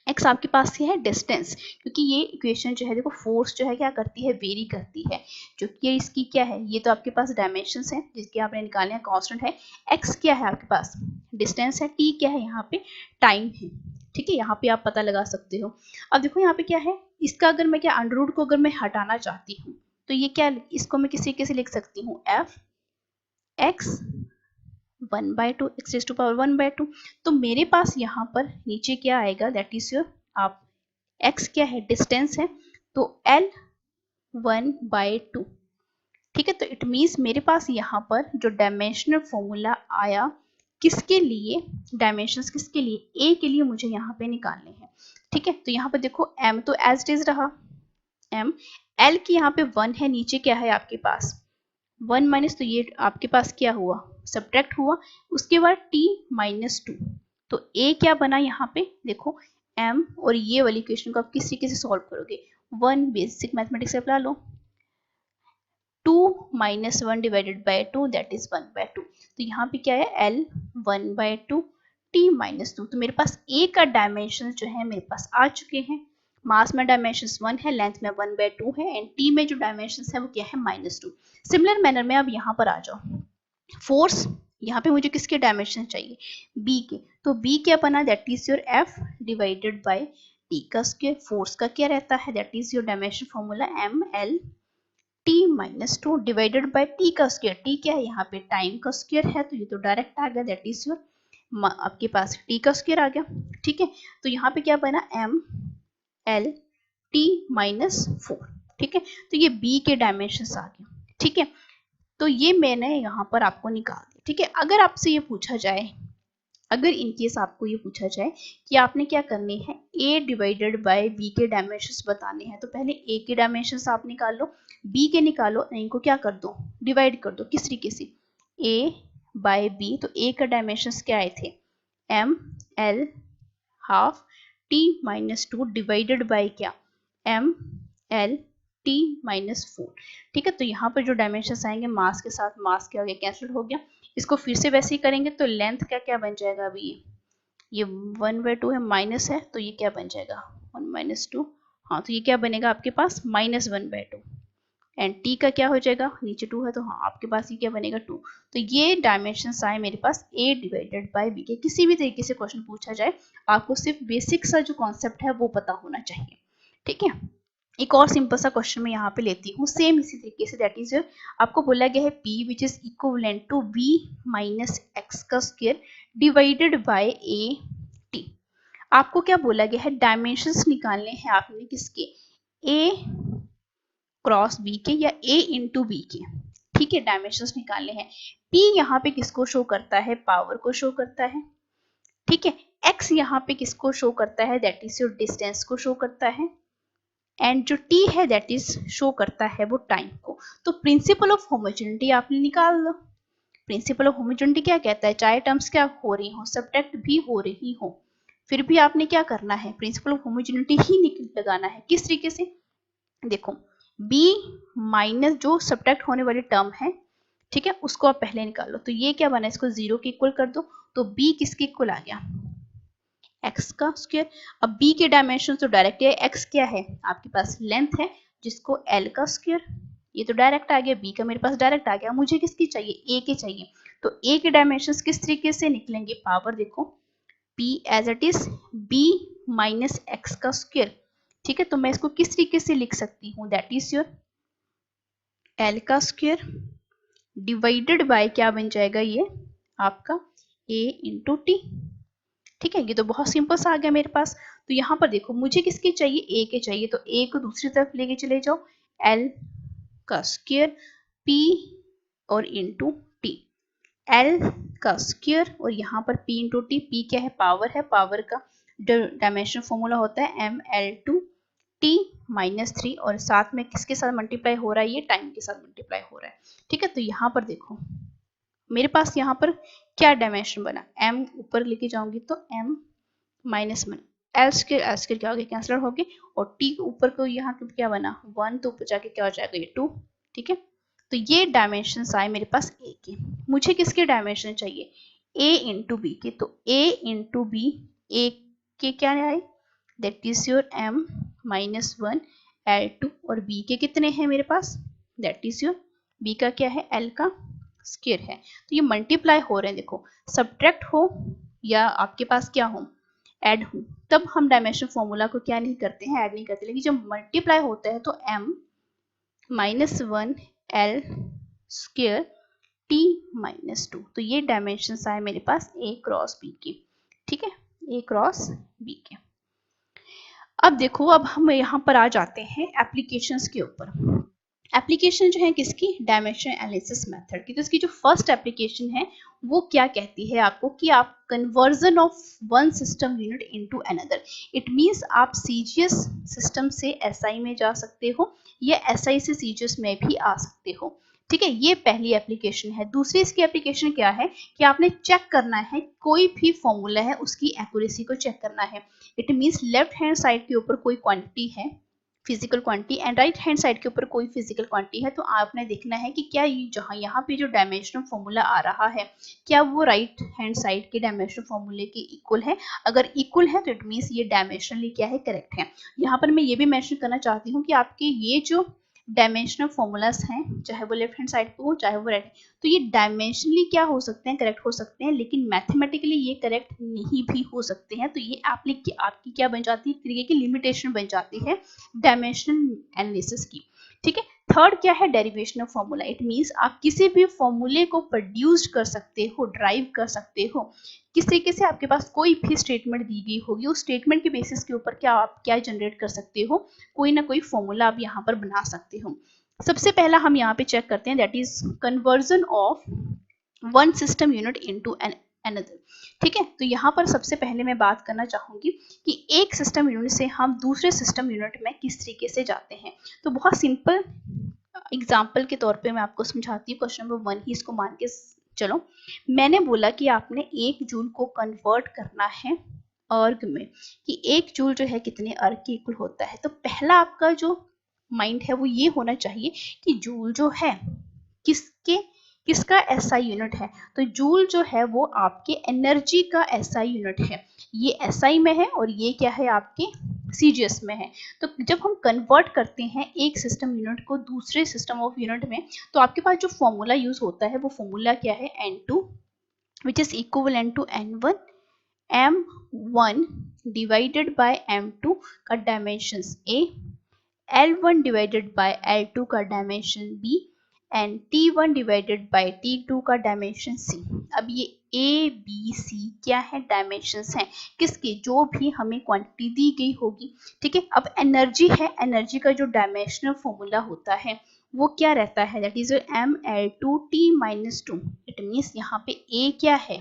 एक्स आपके पास क्या है, डिस्टेंस, क्योंकि ये इक्वेशन जो है देखो फोर्स जो है क्या करती है, वेरी करती है, जो कि इसकी क्या है, ये तो आपके पास डायमेंशंस हैं जिसके आपने निकालने हैं, कांस्टेंट है, एक्स क्या है आपके पास, डिस्टेंस है, टी क्या है यहाँ पे, टाइम है, ठीक है, यहाँ पे आप पता लगा सकते हो। अब देखो यहाँ पे क्या है, इसका अगर मैं क्या अंडर रूट को अगर मैं हटाना चाहती हूँ तो ये क्या, इसको मैं किस तरीके से लिख सकती हूँ, F X 1/2 X raise to power 1/2। तो मेरे पास यहाँ पर नीचे क्या आएगा, दैट इज योर, आप x क्या है, डिस्टेंस है, तो L 1/2, ठीक है। तो इट मीन्स मेरे पास यहाँ पर जो डायमेंशनल फॉर्मूला आया किसके लिए डायमेंशंस, किसके लिए, ए के लिए मुझे यहाँ पे निकालने हैं। ठीक है, तो यहाँ पर देखो m तो एज इट इज रहा, m, l की यहाँ पे 1 है, नीचे क्या है आपके पास 1 माइनस, तो ये आपके पास क्या हुआ, सब्ट्रैक्ट हुआ। उसके बाद t माइनस 2, तो a क्या बना यहाँ पे देखो m, और ये वाली इक्वेशन को आप किस तरीके से सॉल्व करोगे, 1 बेसिक मैथमेटिक्स से अप्लाई लो, 2 minus 1 divided by 2 that is 1 by 2, तो यहाँ पे क्या है l 1 बाय 2 t माइनस 2, तो मेरे पास a का डायमेंशन जो है मेरे पास आ चुके हैं। मास में डायमेंशन 1 है, लेंथ में 1 बाय 2 है, एंड t में जो डायमेंशन है वो क्या है -2। सिमिलर मैनर में अब यहाँ पर आ जाओ, फोर्स, यहाँ पे मुझे किसके डायमेंशन चाहिए, b के, तो b क्या बना, that is your f divided by t का स्क्वायर। फोर्स का क्या रहता है, that is your dimension formula ml t minus 2 divided by t का स्क्वायर, t क्या है यहाँ पे टाइम का स्क्वायर है, तो ये तो डायरेक्ट आ गया, दैट इज योर आपके पास t का स्क्वायर आ गया। ठीक है, तो यहाँ पे क्या बना m l t माइनस 4। ठीक है, तो ये b के डायमेंशन आ गए। ठीक है, तो ये मैंने यहाँ पर आपको निकाल दिया। ठीक है, अगर आपसे ये पूछा जाए, अगर इनकेस आपको ये पूछा जाए कि आपने क्या करने हैं, a डिवाइडेड बाय b के डायमेंशंस बताने हैं, तो पहले a के डायमेंशंस आप निकाल लो, b के निकालो, इनको क्या कर दो, डिवाइड कर दो, किस तरीके से, a बाय b, तो a का डायमेंशंस क्या आए थे, m l half t minus 2 divided by क्या, m l t माइनस 4। ठीक है, तो यहाँ पर जो डायमेंशंस आएंगे मास के साथ मास के आगे कैंसिल हो गया, इसको फिर से वैसे ही करेंगे, तो लेंथ का क्या बन जाएगा, अभी ये 1 बाय 2 है, माइनस है, तो ये क्या बन जाएगा 1 माइनस 2, हाँ, तो ये क्या बनेगा आपके पास -1 बाय 2, एंड t का क्या हो जाएगा, नीचे 2 है, तो हाँ आपके पास ये क्या बनेगा 2। तो ये डायमेंशंस आए मेरे पास a डिवाइडेड बाय b के। किसी भी तरीके से क्वेश्चन पूछा जाए, आपको सिर्फ बेसिक सा जो कॉन्सेप्ट है वो पता होना चाहिए। ठीक है, एक और सिंपल सा क्वेश्चन मैं यहाँ पे लेती हूँ, सेम इसी तरीके से, दैट इज आपको बोला गया है p which is equivalent to b minus X का square divided by a t। आपको क्या बोला गया है, डायमेंशंस निकालने हैं आपने किसके, a क्रॉस b के या a इंटू b के। ठीक है, डायमेंशंस निकालने हैं। p यहाँ पे किसको शो करता है, पावर को शो करता है। ठीक है, x यहाँ पे किसको शो करता है, दैट इज योर डिस्टेंस को शो करता है, एंड जो t है दैट इज शो करता है वो टाइम को। तो प्रिंसिपल ऑफ होमोजेनिटी आपने निकाल लो। प्रिंसिपल ऑफ होमोजेनिटी क्या कहता है, चाहे टर्म्स क्या हो रही हो, सब्ट्रैक्ट भी हो रही हो, फिर भी आपने क्या करना है, प्रिंसिपल ऑफ होमोजेनिटी ही लगाना है। किस तरीके से, देखो b माइनस जो सब्ट्रैक्ट होने वाली टर्म है, ठीक है, उसको आप पहले निकालो, तो ये क्या बना, इसको 0 के इक्वल कर दो, तो b किसके इक्वल आ गया, x का स्क्वायर। अब b के डायमेंशन तो डायरेक्ट है, x क्या है आपके पास लेंथ है, जिसको l का स्क्वायर, ये तो डायरेक्ट आ गया, b का मेरे पास डायरेक्ट आ गया, मुझे किसकी चाहिए, a के चाहिए, तो a के डायमेंशंस किस तरीके से निकलेंगे, पावर देखो p as it is b minus X का स्क्वायर। ठीक है, तो मैं इसको किस तरीके से लिख सकती हूँ, दैट इज योर l का स्क्वायर डिवाइडेड बाय क्या बन जाएगा ये आपका a इंटू टी। ठीक है, ये तो बहुत सिंपल सा आ गया मेरे पास। तो यहाँ पर देखो मुझे किसके चाहिए, a के चाहिए, तो a को दूसरी तरफ लेके चले जाओ, l का स्क्वायर p और इंटू टी, l का स्क्वायर और यहाँ पर p इंटू टी, p क्या है, पावर है, पावर का डायमेंशन फॉर्मूला होता है ml2 t माइनस 3, और साथ में किसके साथ मल्टीप्लाई हो रहा है, ये टाइम के साथ मल्टीप्लाई हो रहा है। ठीक है, तो यहाँ पर देखो मेरे पास यहाँ पर क्या डायमेंशन बना, m ऊपर लेके जाऊंगी तो m माइनस 1, एल स्क्वायर क्या हो गया, कैंसिल हो गए, और t ऊपर को यहाँ क्या बना 1, तो ऊपर जाके क्या हो जाएगा ये 2। ठीक है, तो ये डायमेंशन आए मेरे पास a के। मुझे किसके डायमेंशन चाहिए, a इंटू बी के, तो a इंटू बी, a के क्या आए, that is your m minus 1 l2, और b के कितने हैं मेरे पास, दैट इज योर b का क्या है, l का स्क्वायर है। तो ये मल्टीप्लाई हो रहे हैं, देखो सब्ट्रैक्ट हो या आपके पास क्या हो, ऐड हो, तब हम डायमेंशन फॉर्मूला को क्या नहीं करते हैं, ऐड नहीं करते, लेकिन जब मल्टीप्लाई होता है तो m minus 1 l square t minus 2, तो ये डायमेंशन आए मेरे पास a क्रॉस b के। ठीक है, a क्रॉस b के। अब देखो, अब हम यहाँ पर आ जाते हैं एप्लीकेशंस के ऊपर। एप्लीकेशन जो है किसकी, डायमेंशन एनालिसिस मेथड की। तो इसकी जो फर्स्ट एप्लीकेशन है वो क्या कहती है आपको कि आप conversion of one system unit into another. It means आप सीजीएस सिस्टम से एसआई में जा सकते हो या एसआई से सीजीएस में भी आ सकते हो। ठीक है, ये पहली एप्लीकेशन है। दूसरी इसकी एप्लीकेशन क्या है कि आपने चेक करना है कोई भी फॉर्मूला है उसकी एक्यूरेसी को चेक करना है। It means left hand side के ऊपर कोई क्वांटिटी है physical quantity and right hand side के ऊपर कोई फिजिकल क्वांटिटी है, तो आपने देखना है कि क्या ये जहाँ यहाँ पे जो डायमेंशनल फॉर्मूला आ रहा है क्या वो राइट हैंड साइड के डायमेंशनल फॉर्मूले के इक्वल है। अगर इक्वल है तो इट मीन्स ये डायमेंशनली क्या है, करेक्ट है। यहाँ पर मैं ये भी मेंशन करना चाहती हूँ कि आपके ये जो डायमेंशनल फॉर्मूलाज हैं, चाहे वो लेफ्ट हैंड साइड पे हो चाहे वो राइट, तो ये डायमेंशनली क्या हो सकते हैं, करेक्ट हो सकते हैं, लेकिन मैथमेटिकली ये करेक्ट नहीं भी हो सकते हैं। तो ये आपकी क्या बन जाती है, तरीके की लिमिटेशन बन जाती है डायमेंशनल एनालिसिस की। ठीक है, थर्ड क्या है, derivation of formula. It means आप किसी भी फॉर्मूले को प्रोड्यूस कर सकते हो, ड्राइव कर सकते हो। किस तरीके से आपके पास कोई भी स्टेटमेंट दी गई होगी, उस स्टेटमेंट के बेसिस के ऊपर क्या आप क्या जनरेट कर सकते हो, कोई ना कोई फॉर्मूला आप यहाँ पर बना सकते हो। सबसे पहला हम यहाँ पे चेक करते हैं, that is conversion of one system unit into another. ठीक है, तो यहाँ पर सबसे पहले मैं बात करना चाहूंगी कि एक सिस्टम यूनिट से हम दूसरे सिस्टम यूनिट में किस तरीके से जाते हैं। तो बहुत सिंपल एग्जाम्पल के तौर पे मैं आपको समझाती हूँ। क्वेश्चन नंबर 1 ही इसको मान के चलो। मैंने बोला कि आपने 1 जूल को कन्वर्ट करना है अर्ग में, कि 1 जूल जो है कितने अर्ग के इक्वल होता है। तो पहला आपका जो माइंड है वो ये होना चाहिए कि जूल जो है किसका एसआई यूनिट है। तो जूल जो है वो आपके एनर्जी का एसआई यूनिट है। ये एसआई में है और ये क्या है, आपके सीजीएस में है। तो जब हम कन्वर्ट करते हैं एक सिस्टम यूनिट को दूसरे सिस्टम ऑफ यूनिट में, तो आपके पास जो फॉर्मूला यूज होता है वो फॉर्मूला क्या है, N2 which is equal to N1 M1 divided by M2 का dimension A, L1 divided by L2 का dimension B and T1 divided by T2 का डायमेंशन C। अब ये A B C क्या है, डायमेंशंस हैं किसके, जो भी हमें क्वांटिटी दी गई होगी। ठीक है, अब एनर्जी है, एनर्जी का जो डायमेंशनल फॉर्मूला होता है वो क्या रहता है, that is ML2T-2। It means यहाँ पे A क्या है,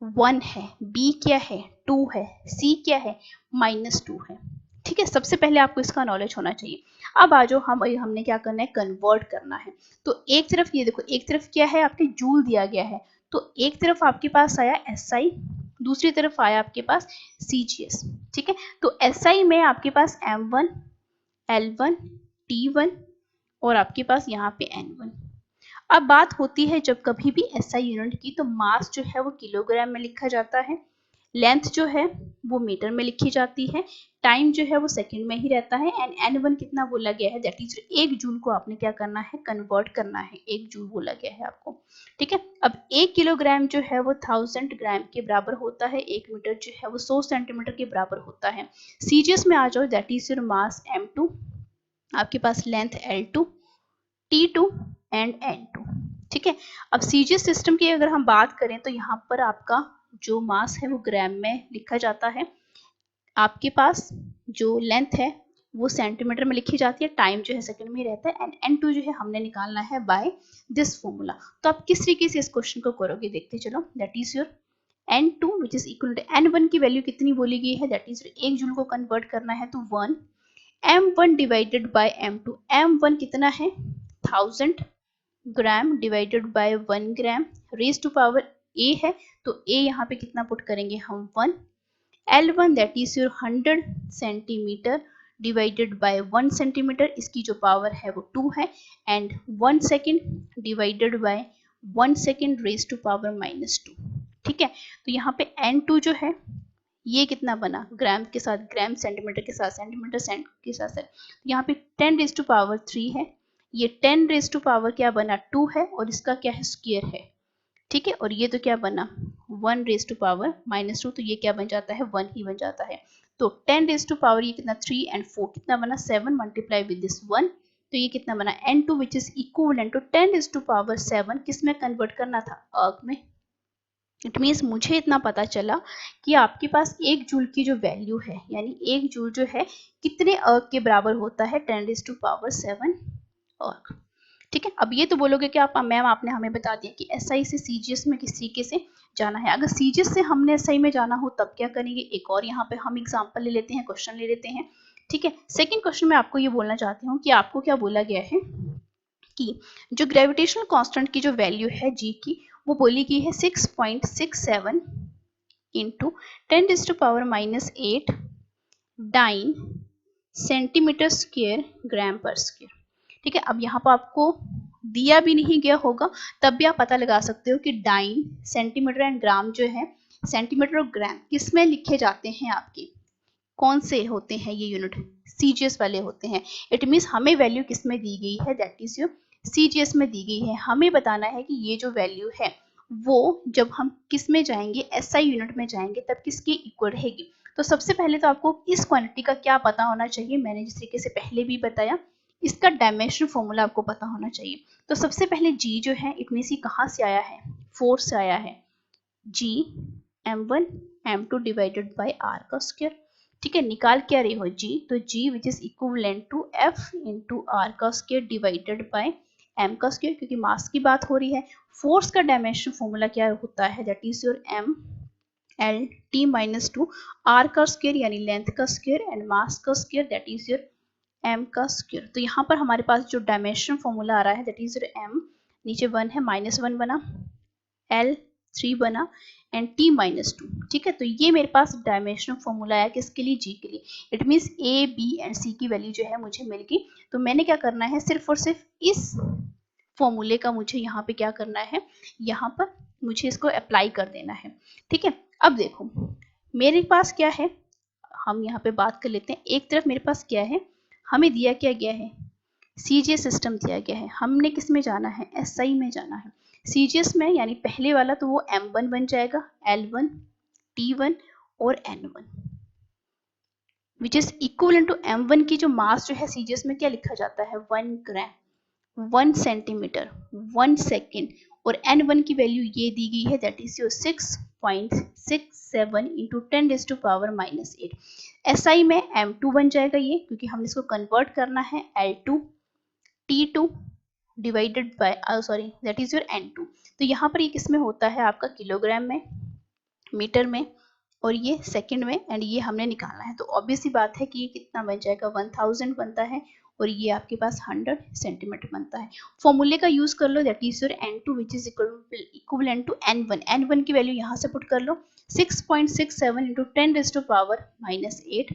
1 है, B क्या है, 2 है, C क्या है, -2 है। ठीक है, सबसे पहले आपको इसका नॉलेज होना चाहिए। अब आ जाओ, हमने क्या करना है, कन्वर्ट करना है। तो एक तरफ ये देखो, एक तरफ क्या है, आपके जूल दिया गया है, तो एक तरफ आपके पास आया एसआई, दूसरी तरफ आया आपके पास सीजीएस। ठीक है, तो एसआई में आपके पास M1 L1 T1 और आपके पास यहाँ पे N1। अब बात होती है जब कभी भी एसआई यूनिट की, तो मास जो है वो किलोग्राम में लिखा जाता है, लेंथ जो है वो मीटर में लिखी जाती है, टाइम जो है वो सेकंड में ही रहता है, एंड N1 कितना बोला गया है, दैट इज 1 जूल को आपने क्या करना है, कन्वर्ट करना है, 1 जूल बोला गया है आपको। ठीक है, अब 1 किलोग्राम जो है वो 1000 ग्राम के बराबर होता है, 1 मीटर जो है वो 100 सेंटीमीटर के बराबर होता है। सीजीएस में आ जाओ, that is your mass M2, आपके पास length L2, T2 and N2। ठीक है, अब सीजीएस सिस्टम की अगर हम बात करें तो यहाँ पर आपका जो मास है वो ग्राम में लिखा जाता है, आपके पास जो लेंथ है वो सेंटीमीटर में लिखी जाती है, टाइम जो है सेकंड में रहता है, एंड N2 जो है हमने निकालना है बाय दिस फॉर्मूला। तो आप किस तरीके से इस क्वेश्चन को करोगे, देखते चलो। That is your N2 which is equal to N1 की वैल्यू कितनी बोली गई है, दैट इज 1 जूल को कन्वर्ट करना है तो 1, M1 divided by M2, M1 कितना है 1000 gram divided by 1 gram, raise to power A है तो A यहाँ पे कितना पुट करेंगे हम 1, L1 that is your 100 centimetre divided by 1 centimetre, इसकी जो पावर है वो 2 है, and 1 second divided by 1 second raise to power -2। ठीक है, तो यहाँ पे N2 जो है ये कितना बना, ग्राम के साथ ग्राम, सेंटीमीटर के साथ सेंटीमीटर, सेंट के साथ सेंट, यहाँ पे 10 रेज टू पावर 3 है, ये 10 रेज टू पावर क्या बना 2 है, और इसका क्या है स्क्वायर है। ठीक है, और ये तो क्या बना 1 रेज टू पावर -2, तो ये क्या बन जाता है 1 ही बन जाता है। तो 10 रेज टू पावर ये कितना 3 एंड 4 कितना बना 7 मल्टीप्लाई विद दिस 1, तो ये कितना बना N2 which is equal to 10 raise to power 7, किस में कन्वर्ट करना था, अर्ग में। इट मीन्स मुझे इतना पता चला कि आपके पास 1 जूल की जो वैल्यू है, यानी 1 जूल जो है कितने अर्ग के बराबर होता है, 10 रेज टू पावर 7 org। ठीक है, अब ये तो बोलोगे कि आप मैम आपने हमें बता दिया कि एसआई से सीजीएस में किस तरीके से जाना है। अगर सीजीएस से हमने एसआई में जाना हो तब क्या करेंगे, एक और यहाँ पे हम एग्जांपल ले लेते हैं, क्वेश्चन ले लेते हैं। ठीक है, सेकंड क्वेश्चन में आपको ये बोलना चाहती हूँ कि आपको क्या बोला गया है कि जो ग्रेविटेशनल कांस्टेंट की जो वैल्यू है जी की, वो बोली गई है 6.67 इंटू 10⁻⁻8 डाइन सेंटीमीटर स्क्वायर ग्राम पर स्क्वायर। ठीक है, अब यहाँ पर आपको दिया भी नहीं गया होगा तब भी आप पता लगा सकते हो कि डाइन सेंटीमीटर एंड ग्राम जो है, सेंटीमीटर और ग्राम किस में लिखे जाते हैं, आपके कौन से होते हैं ये यूनिट, सीजीएस वाले होते हैं। इट मीन्स हमें वैल्यू किस में दी गई है, दैट इज योर सीजीएस में दी गई है। हमें बताना है कि ये जो वैल्यू है वो जब हम किस में जाएंगे, एसआई यूनिट में जाएंगे तब किसके इक्वल रहेगी। तो सबसे पहले तो आपको इस क्वांटिटी का क्या पता होना चाहिए, मैंने जिस तरीके से पहले भी बताया, इसका डायमेंशनल फॉर्मूला आपको पता होना चाहिए। तो सबसे पहले जी जो है इट मीन्स कहाँ से आया है, 4 से आया है, G m1 m2 divided by r का स्क्वायर। ठीक है, निकाल क्या रही हो जी, तो G which is equivalent to f into R का स्क्वायर डिवाइडेड बाय m का स्क्वायर, क्योंकि मास की बात हो रही है। फोर्स का डायमेंशन फॉर्मूला क्या होता है, that is your m l t minus 2 r का स्क्वायर यानी लेंथ का स्क्वायर एंड मास का square that is your m का स्क्वायर। तो यहाँ पर हमारे पास जो डायमेंशन फॉर्मूला आ रहा है दैट इज योर m, नीचे 1 है, -1 बना, l 3 बना एंड t माइनस 2। ठीक है, तो ये मेरे पास डायमेंशनल फॉर्मूला है किसके लिए, जी के लिए। It means A B and C की वैल्यू जो है मुझे मिल गई। तो मैंने क्या करना है, सिर्फ और सिर्फ इस फॉर्मूले का मुझे यहाँ पे क्या करना है, यहाँ पर मुझे इसको अप्लाई कर देना है। ठीक है, अब देखो मेरे पास क्या है, हम यहाँ पे बात कर लेते हैं। एक तरफ मेरे पास क्या है, हमें दिया क्या गया है, सीजीएस सिस्टम दिया गया है, हमने किस में जाना है, एसआई में जाना है। सीजीएस में यानी पहले वाला तो वो m1 बन जाएगा, l1 t1 और n1 which is equivalent to m1 की जो मास जो है सीजीएस में क्या लिखा जाता है, 1 ग्राम 1 सेंटीमीटर 1 सेकेंड, और n1 की वैल्यू ये दी गई है that is your 6.67 into 10⁻⁻8। SI में m2 बन जाएगा ये, क्योंकि हमने इसको कन्वर्ट करना है l2 t2 divided by sorry that is your n2। तो यहाँ पर ये किस में होता है आपका, किलोग्राम में, मीटर में और ये सेकंड में, एंड ये हमने निकालना है। तो ऑब्वियस सी बात है कि ये कितना बन जाएगा, 1000 बनता है और ये आपके पास 100 सेंटीमीटर बनता है। फॉर्मूले का यूज कर लो, that is your n2 which is equivalent to n1। n1 की वैल्यू यहाँ से पुट कर लो, 6.67 into 10⁻⁻8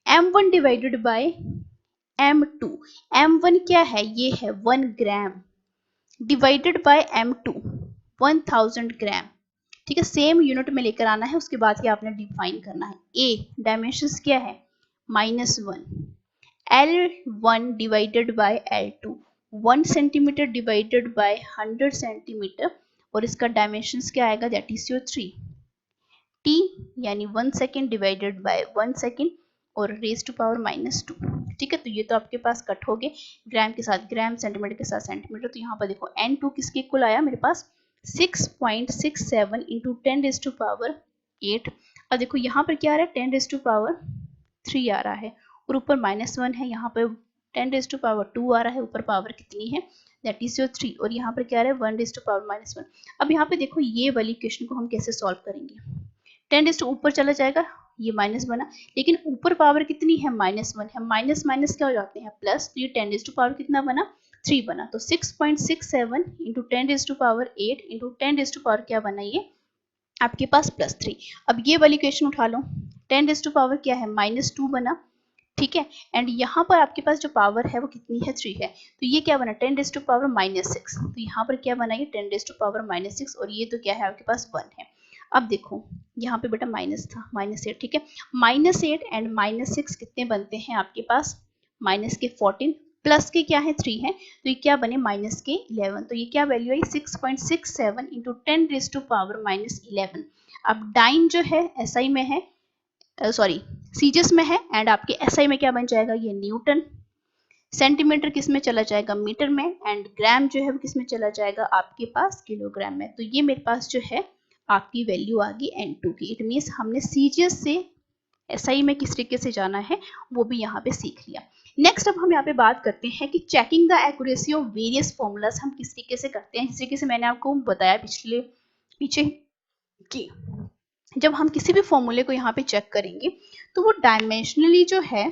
m1 divided by m2। m1 क्या है, ये है 1 ग्राम डिवाइडेड बाय m2 1000 ग्राम। ठीक है, सेम यूनिट में लेकर आना है, उसके बाद ये आपने डिफाइन करना है। ए डायमेंशंस क्या है, -1, l1 divided by l2 1 centimetre divided bye 100 centimetre, और इसका डायमेंशंस क्या आएगा, दैट इज योर 3, t यानी 1 सेकेंड डिवाइडेड बाय 1 सेकेंड और रेज टू पावर -2। ठीक है, तो ये तो आपके पास कट हो गए, ग्राम के साथ ग्राम, सेंटीमीटर के साथ सेंटीमीटर। तो यहाँ पर देखो n2 किसके इक्वल आया मेरे पास, 6.67 इंटू 10⁻8। अब देखो यहाँ पर क्या आ रहा है, 10⁻3 आ रहा है और ऊपर -1 है, यहाँ पर 10⁻2 आ रहा है, ऊपर पावर कितनी है, दैट इज योर 3, और यहाँ पर क्या आ रहा है 1⁻1। अब यहाँ पे देखो ये वाली इक्वेशन को हम कैसे सॉल्व करेंगे, 10 ऊपर चला जाएगा, ये माइनस बना, लेकिन ऊपर पावर कितनी है, -1 है, माइनस माइनस क्या हो जाते हैं, प्लस। तो ये 10 कितना बना, 3 बना। तो 6.67 इंटू 10⁻8 इंटू 10 क्या बना, ये आपके पास +3। अब ये वाली इक्वेशन उठा लो, 10 क्या है, -2 बना। ठीक है, एंड यहाँ पर आपके पास जो पावर है वो कितनी है, 3 है। तो ये क्या बना, 10⁻6। तो यहाँ पर क्या बना, ये 10⁻6, और ये तो क्या है आपके पास 1 है। अब देखो यहाँ पे बेटा माइनस था, -8। ठीक है, -8 एंड -6 कितने बनते हैं आपके पास, माइनस के 14 प्लस के क्या है 3 है, तो ये क्या बने माइनस के 11। तो ये क्या वैल्यू आई, 6.67 इंटू 10⁻11। अब डाइन जो है एसआई में है, सॉरी सीजीएस में है, एंड आपके एसआई में क्या बन जाएगा, ये न्यूटन। सेंटीमीटर किस में चला जाएगा, मीटर में, एंड ग्राम जो है वो किस में चला जाएगा आपके पास, किलोग्राम में। तो ये मेरे पास जो है आपकी वैल्यू आ गई n2 की। इट मीन्स हमने सीजीएस से एसआई में किस तरीके से जाना है वो भी यहाँ पे सीख लिया। नेक्स्ट अब हम यहाँ पे बात करते हैं कि checking the accuracy of various formulas हम किस तरीके से करते हैं। जिस तरीके से मैंने आपको बताया पीछे कि जब हम किसी भी फॉर्मूले को यहाँ पे चेक करेंगे तो वो डायमेंशनली जो है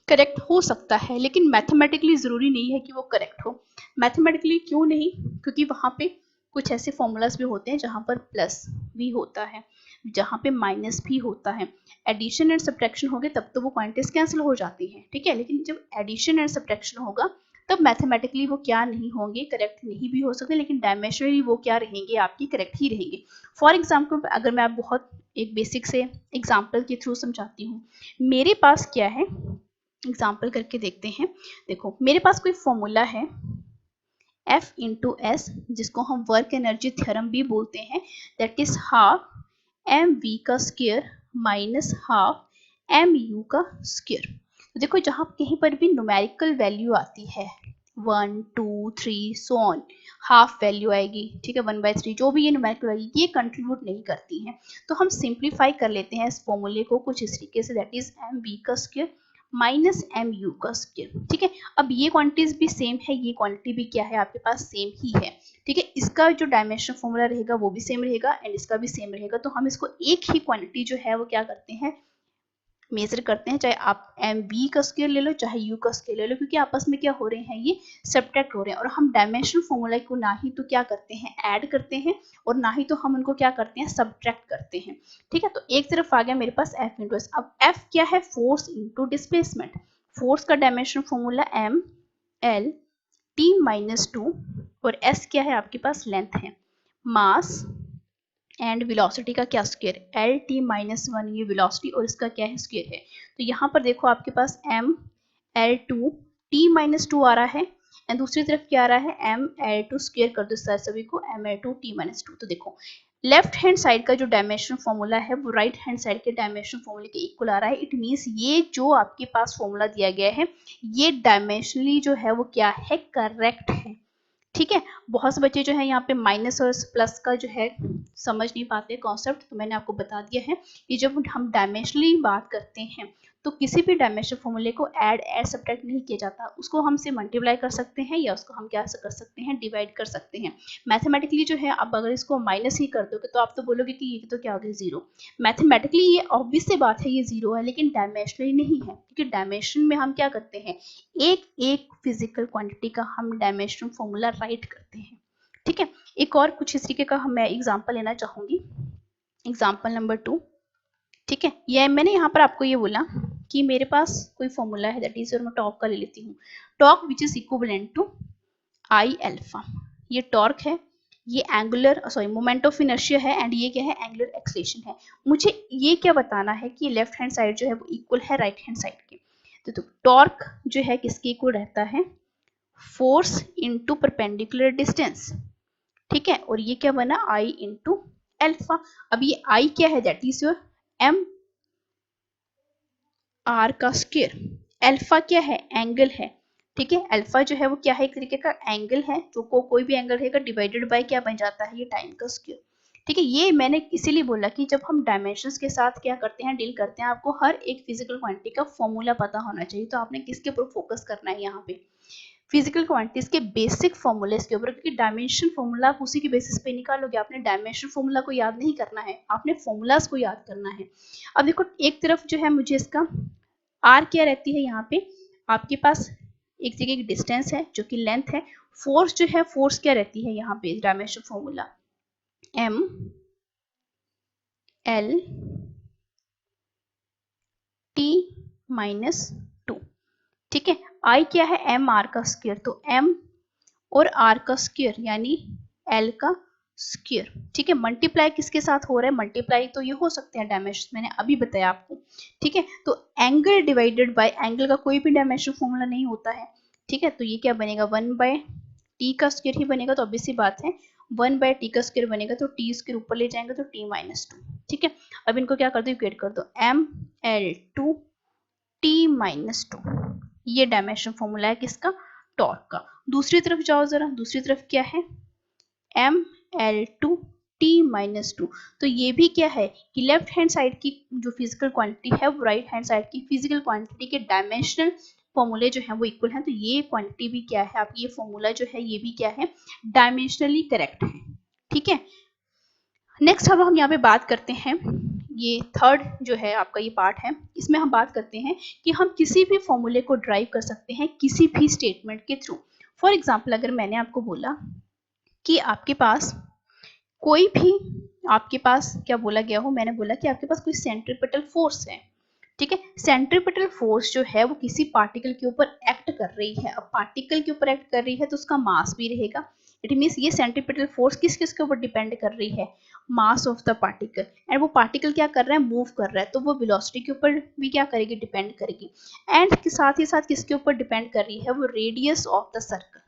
करेक्ट हो सकता है, लेकिन मैथमेटिकली ज़रूरी नहीं है कि वो करेक्ट हो। मैथमेटिकली क्यों नहीं? क्योंकि वहाँ पे कुछ ऐसे फॉर्मूलाज भी होते हैं जहाँ पर प्लस भी होता है, जहाँ पे माइनस भी होता है। एडिशन एंड सब्ट्रैक्शन हो गए तब तो वो क्वांटिटीज कैंसिल हो जाती हैं, ठीक है, लेकिन जब एडिशन एंड सब्ट्रैक्शन होगा तब मैथमेटिकली वो क्या नहीं होंगे, करेक्ट नहीं भी हो सकते, लेकिन डायमेंशनली वो क्या रहेंगे, आपकी करेक्ट ही रहेंगे। फॉर एग्जाम्पल अगर मैं आप बहुत एक बेसिक से एग्जाम्पल के थ्रू समझाती हूँ, मेरे पास क्या है, एग्जाम्पल करके देखते हैं। देखो मेरे पास कोई फॉर्मूला है F इंटू एस, जिसको हम वर्क एनर्जी थ्योरम भी बोलते हैं, that is half M V का square minus half M U का स्क्वायर। तो देखो जहाँ कहीं पर भी न्यूमेरिकल वैल्यू आती है 1 2 3 सो ऑन, हाफ वैल्यू आएगी, ठीक है, 1/3, जो भी ये न्यूमेरिकल वैल्यू ये कंट्रीब्यूट नहीं करती हैं, तो हम सिंप्लीफाई कर लेते हैं इस फॉर्मूले को कुछ इस तरीके से, दैट इज एम वी का स्क्वायर माइनस एम यू का स्क्वायर, ठीक है। अब ये क्वांटिटीज भी सेम है, ये क्वांटिटी भी क्या है आपके पास, सेम ही है, ठीक है। इसका जो डायमेंशन फॉर्मूला रहेगा वो भी सेम रहेगा एंड इसका भी सेम रहेगा, तो हम इसको एक ही क्वांटिटी जो है वो क्या करते हैं, मेजर करते हैं, चाहे आप एम वी का स्क्वायर ले लो चाहे यू का स्क्वायर ले लो, क्योंकि आपस में क्या हो रहे हैं, ये सब्ट्रैक्ट हो रहे हैं, और हम डायमेंशनल फॉर्मूला को ना ही तो क्या करते हैं ऐड करते हैं और ना ही तो हम उनको क्या करते हैं सब्ट्रैक्ट करते हैं, ठीक है। तो एक तरफ आ गया मेरे पास एफ इंटू एस। अब एफ क्या है, फोर्स इंटू डिस्प्लेसमेंट। फोर्स का dimensional formula M L T minus 2 और एस क्या है आपके पास, लेंथ है, मास एंड वेलोसिटी का क्या स्क्वायर, एल टी माइनस 1 ये वेलोसिटी और इसका क्या है स्क्वायर है। तो यहाँ पर देखो आपके पास M L two T minus 2 आ रहा है एंड दूसरी तरफ क्या आ रहा है, एम एल टू स्क्वायर कर दो सभी को, M L two T minus 2। तो देखो लेफ्ट हैंड साइड का जो डायमेंशन फॉर्मूला है वो राइट हैंड साइड के डायमेंशन फॉर्मूले के इक्वल आ रहा है। इट मींस ये जो आपके पास फॉर्मूला दिया गया है ये डायमेंशनली जो है वो क्या है, करेक्ट है, ठीक है। बहुत से बच्चे जो है यहाँ पे माइनस और प्लस का जो है समझ नहीं पाते कॉन्सेप्ट, तो मैंने आपको बता दिया है कि जब हम डायमेंशनली बात करते हैं तो किसी भी डायमेंशन फॉर्मूले को ऐड सब्ट्रैक्ट नहीं किया जाता, उसको हम से मल्टीप्लाई कर सकते हैं या उसको हम क्या कर सकते हैं, डिवाइड कर सकते हैं। मैथमेटिकली जो है अब अगर इसको माइनस ही कर दोगे तो आप तो बोलोगे कि ये तो क्या हो गया जीरो। मैथमेटिकली ये ऑब्वियस सी बात है ये जीरो है, लेकिन डायमेंशनली नहीं है, क्योंकि डायमेंशन में हम क्या करते हैं, एक एक फिजिकल क्वांटिटी का हम डायमेंशन फॉर्मूला राइट करते हैं, ठीक है। एक और कुछ इस तरीके का मैं एग्जांपल लेना चाहूंगी, एग्जांपल नंबर 2, ठीक है। ये मैंने यहाँ पर आपको ये बोला कि मेरे पास कोई फॉर्मूला है, दैट इज, और मैं टॉर्क का ले लेती हूँ, torque which is equivalent to I alpha. ये टॉर्क है, ये एंगुलर मोमेंट ऑफ इनर्शिया है एंड ये क्या है, एंगुलर एक्सेलरेशन है। मुझे ये क्या बताना है कि लेफ्ट हैंड साइड जो है वो इक्वल है राइट हैंड साइड के। तो टॉर्क जो है किसके इक्वल रहता है, फोर्स इंटू परपेंडिकुलर डिस्टेंस, ठीक है, और ये क्या बना, आई इंटू एल्फा। अब ये आई क्या है, that is your M R का स्क्वायर, एल्फा क्या है, एंगल है, ठीक है। अल्फा जो है वो क्या है, एक तरीके का एंगल है, जो कोई भी एंगल रहेगा डिवाइडेड बाय क्या बन जाता है, ये टाइम का स्क्वायर, ठीक है। ये मैंने इसीलिए बोला कि जब हम डायमेंशंस के साथ क्या करते हैं, डील करते हैं, आपको हर एक फिजिकल क्वांटिटी का फॉर्मूला पता होना चाहिए। तो आपने किसके ऊपर फोकस करना है यहाँ पे, फिजिकल क्वांटिटीज के बेसिक फॉर्मूले के ऊपर, क्योंकि डायमेंशन फॉर्मूला आप उसी के बेसिस पे निकालोगे। आपने डायमेंशन फॉर्मूला को याद नहीं करना है, आपने फॉर्मूलाज को याद करना है। अब देखो एक तरफ जो है मुझे इसका आर क्या रहती है, यहाँ पे आपके पास एक जगह की डिस्टेंस है जो कि लेंथ है। फोर्स जो है, फोर्स क्या रहती है यहाँ पे dimension formula, M L T minus 2, ठीक है। आई क्या है, एम आर का स्क्वायर, तो एम और आर का स्क्वायर यानी एल का स्क्वायर, ठीक है। मल्टीप्लाई किसके साथ हो रहा है, मल्टीप्लाई तो ये हो सकते हैं डायमेंशन, मैंने अभी बताया आपको, ठीक है। तो एंगल डिवाइडेड बाय एंगल का कोई भी डायमेंशन फॉर्मूला नहीं होता है, ठीक है। तो ये क्या बनेगा, 1/t का स्क्वायर ही बनेगा, तो ऑब्वियस सी बात है 1/t का स्क्वायर बनेगा, तो टी स्क्वायर ऊपर ले जाएंगे तो t माइनस 2, ठीक है। अब इनको क्या कर दो, इक्वेट कर दो, M L two T minus 2, ये डायमेंशन फॉर्मूला है किसका, टॉर्क का। दूसरी तरफ जाओ जरा, दूसरी तरफ क्या है, एम एल टू t-2। तो ये भी क्या है कि लेफ्ट हैंड साइड की जो फिजिकल क्वांटिटी है वो राइट हैंड साइड की फिजिकल क्वांटिटी के डायमेंशनल फॉर्मूले जो है वो इक्वल है। तो ये क्वांटिटी भी क्या है, आपकी ये फॉर्मूला जो है ये भी क्या है, डायमेंशनली करेक्ट है। ठीक है, नेक्स्ट अब हम यहाँ पे बात करते हैं, ये थर्ड जो है आपका ये पार्ट है, इसमें हम बात करते हैं कि हम किसी भी फॉर्मूले को ड्राइव कर सकते हैं किसी भी स्टेटमेंट के थ्रू। फॉर एग्जाम्पल अगर मैंने आपको बोला कि आपके पास कोई भी, आपके पास क्या बोला गया हो, मैंने बोला कि आपके पास कोई सेंट्रीपिटल फोर्स है। ठीक है, सेंट्रीपिटल फोर्स जो है वो किसी पार्टिकल के ऊपर एक्ट कर रही है। अब पार्टिकल के ऊपर एक्ट कर रही है तो उसका मास भी रहेगा। इट मीन्स ये सेंट्रीपिटल फोर्स किस किस के ऊपर डिपेंड कर रही है, मास ऑफ द पार्टिकल। एंड वो पार्टिकल क्या कर रहा है, मूव कर रहा है, तो वो वेलोसिटी के ऊपर भी क्या करेगी, डिपेंड करेगी। एंड साथ ही साथ किसके ऊपर डिपेंड कर रही है, वो रेडियस ऑफ द सर्कल।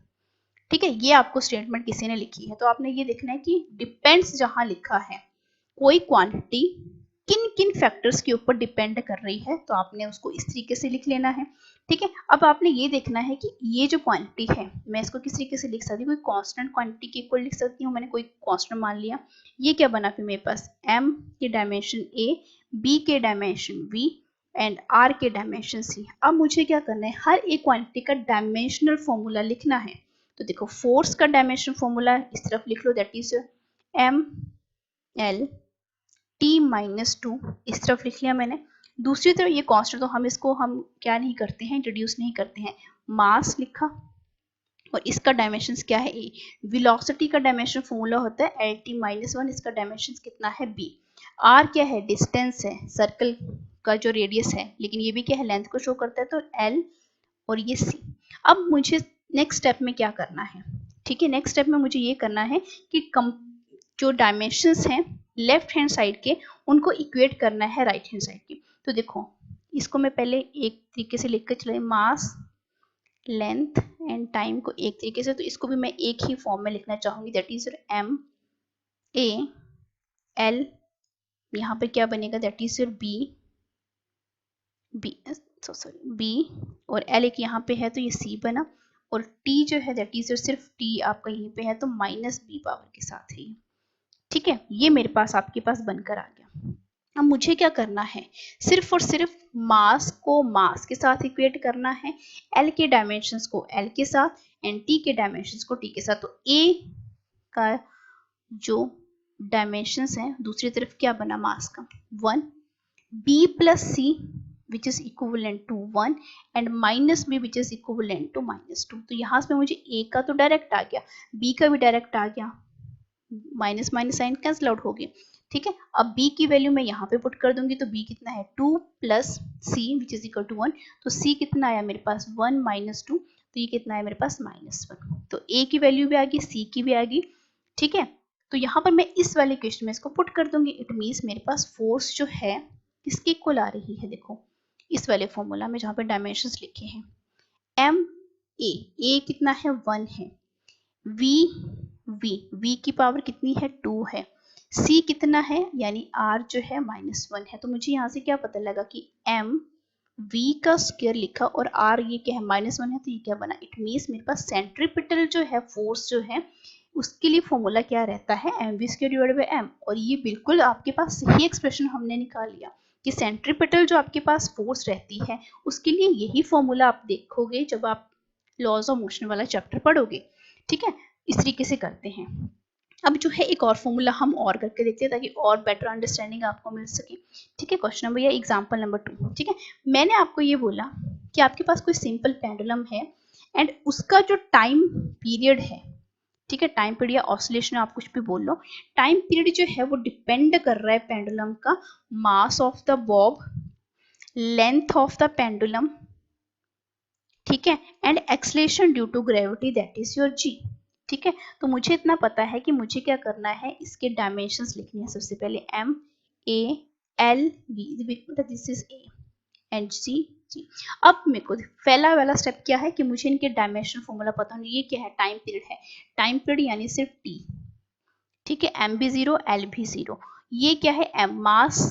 ठीक है, ये आपको स्टेटमेंट किसी ने लिखी है, तो आपने ये देखना है कि डिपेंड्स जहां लिखा है, कोई क्वांटिटी किन किन फैक्टर्स के ऊपर डिपेंड कर रही है, तो आपने उसको इस तरीके से लिख लेना है। ठीक है, अब आपने ये देखना है कि ये जो क्वांटिटी है, मैं इसको किस तरीके से लिख सकती हूँ, कोई कांस्टेंट क्वांटिटी के इक्वल लिख सकती हूँ, मैंने कोई कांस्टेंट मान लिया। ये क्या बना फिर मेरे पास, m के डायमेंशन a, b के डायमेंशन v एंड r के डायमेंशन c। अब मुझे क्या करना है, हर एक क्वांटिटी का डायमेंशनल फॉर्मूला लिखना है। तो देखो फोर्स का डायमेंशन फॉर्मूला इस तरफ लिख लो, that is m l t-2, इस तरफ लिख लिया मैंने। दूसरी तरफ ये कांस्टेंट, तो हम इसको हम क्या नहीं करते हैं, इंट्रोड्यूस नहीं करते हैं, मास लिखा और इसका डायमेंशन क्या है a। वेलोसिटी का डायमेंशन फॉर्मूला होता है lt-1, इसका डायमेंशन कितना है b। r क्या है, डिस्टेंस है, सर्कल का जो रेडियस है, लेकिन ये भी क्या है, लेंथ को शो करता है, तो l और ये c। अब मुझे नेक्स्ट स्टेप में क्या करना है, ठीक है, नेक्स्ट स्टेप में मुझे ये करना है कि जो डायमेंशंस हैं लेफ्ट हैंड साइड के, उनको इक्वेट करना है राइट हैंड साइड के। तो देखो इसको मैं पहले एक तरीके से लिख कर चले, मास, लेंथ एंड टाइम को एक तरीके से, तो इसको भी मैं एक ही फॉर्म में लिखना चाहूंगी, that is m a l, यहाँ पे क्या बनेगा, that is b b sorry b, और l एक यहाँ पे है तो ये c बना, और t जो है दैट इज सिर्फ t आपका यहीं पे है, तो माइनस b पावर के साथ है। ठीक है, ये मेरे पास आपके पास बनकर आ गया। अब मुझे क्या करना है, सिर्फ और सिर्फ मास को मास के साथ इक्वेट करना है, l के डायमेंशंस को l के साथ एंड t के डायमेंशंस को t के साथ। तो a का जो डायमेंशंस है दूसरी तरफ क्या बना, मास का 1, b plus c which is equivalent to 1 and minus b which is equivalent to -2। तो यहाँ से मुझे a का तो डायरेक्ट आ गया, b का भी डायरेक्ट आ गया, minus minus sign cancel out हो गई। ठीक है, अब b की वैल्यू मैं यहाँ पे पुट कर दूंगी, तो b कितना है 2 plus c which is equal to 1, तो c कितना आया मेरे पास 1 माइनस 2, तो ये कितना है मेरे पास -1। तो a की वैल्यू भी आ गई, c की भी आ गई। ठीक है, तो यहाँ पर मैं इस वाले क्वेश्चन में इसको पुट कर दूंगी। इट मीन्स मेरे पास फोर्स जो है किसके इक्वल आ रही है, देखो इस वाले फॉर्मूला में जहाँ पे डायमेंशंस लिखे हैं, m a कितना है 1 है, v की पावर कितनी है 2 है, c कितना है यानी r जो है -1 है। तो मुझे यहाँ से क्या पता लगा कि m v का स्क्वायर लिखा और r ये क्या है -1 है, तो ये क्या बना, इट मीन्स मेरे पास सेंट्रीपिटल जो है फोर्स जो है उसके लिए फॉर्मूला क्या रहता है, mv square divided by m। और ये बिल्कुल आपके पास सही एक्सप्रेशन हमने निकाल लिया कि सेंट्रीपिटल जो आपके पास फोर्स रहती है उसके लिए यही फॉर्मूला आप देखोगे जब आप लॉज ऑफ मोशन वाला चैप्टर पढ़ोगे। ठीक है, इस तरीके से करते हैं। अब जो है एक और फॉर्मूला हम और करके देखते हैं ताकि और बेटर अंडरस्टैंडिंग आपको मिल सके। ठीक है, क्वेश्चन नंबर या एग्जांपल नंबर 2। ठीक है, मैंने आपको ये बोला कि आपके पास कोई सिंपल पेंडुलम है एंड उसका जो टाइम पीरियड है, ठीक है, टाइम पीरियड या ऑसिलेशन आप कुछ भी बोल लो, टाइम पीरियड जो है वो डिपेंड कर रहा है पेंडुलम का mass of the bob, length of the pendulum, ठीक है, and acceleration due to gravity that is your g। ठीक है, तो मुझे इतना पता है कि मुझे क्या करना है, इसके डायमेंशंस लिखने हैं। सबसे पहले m a l v, this is a and c g। अब मेरे को पहला वाला स्टेप क्या है कि मुझे इनके डायमेंशन फॉर्मूला पता होंगे। ये क्या है, टाइम पीरियड है, टाइम पीरियड यानी सिर्फ t। ठीक है, m भी 0 l भी 0। ये क्या है, m मास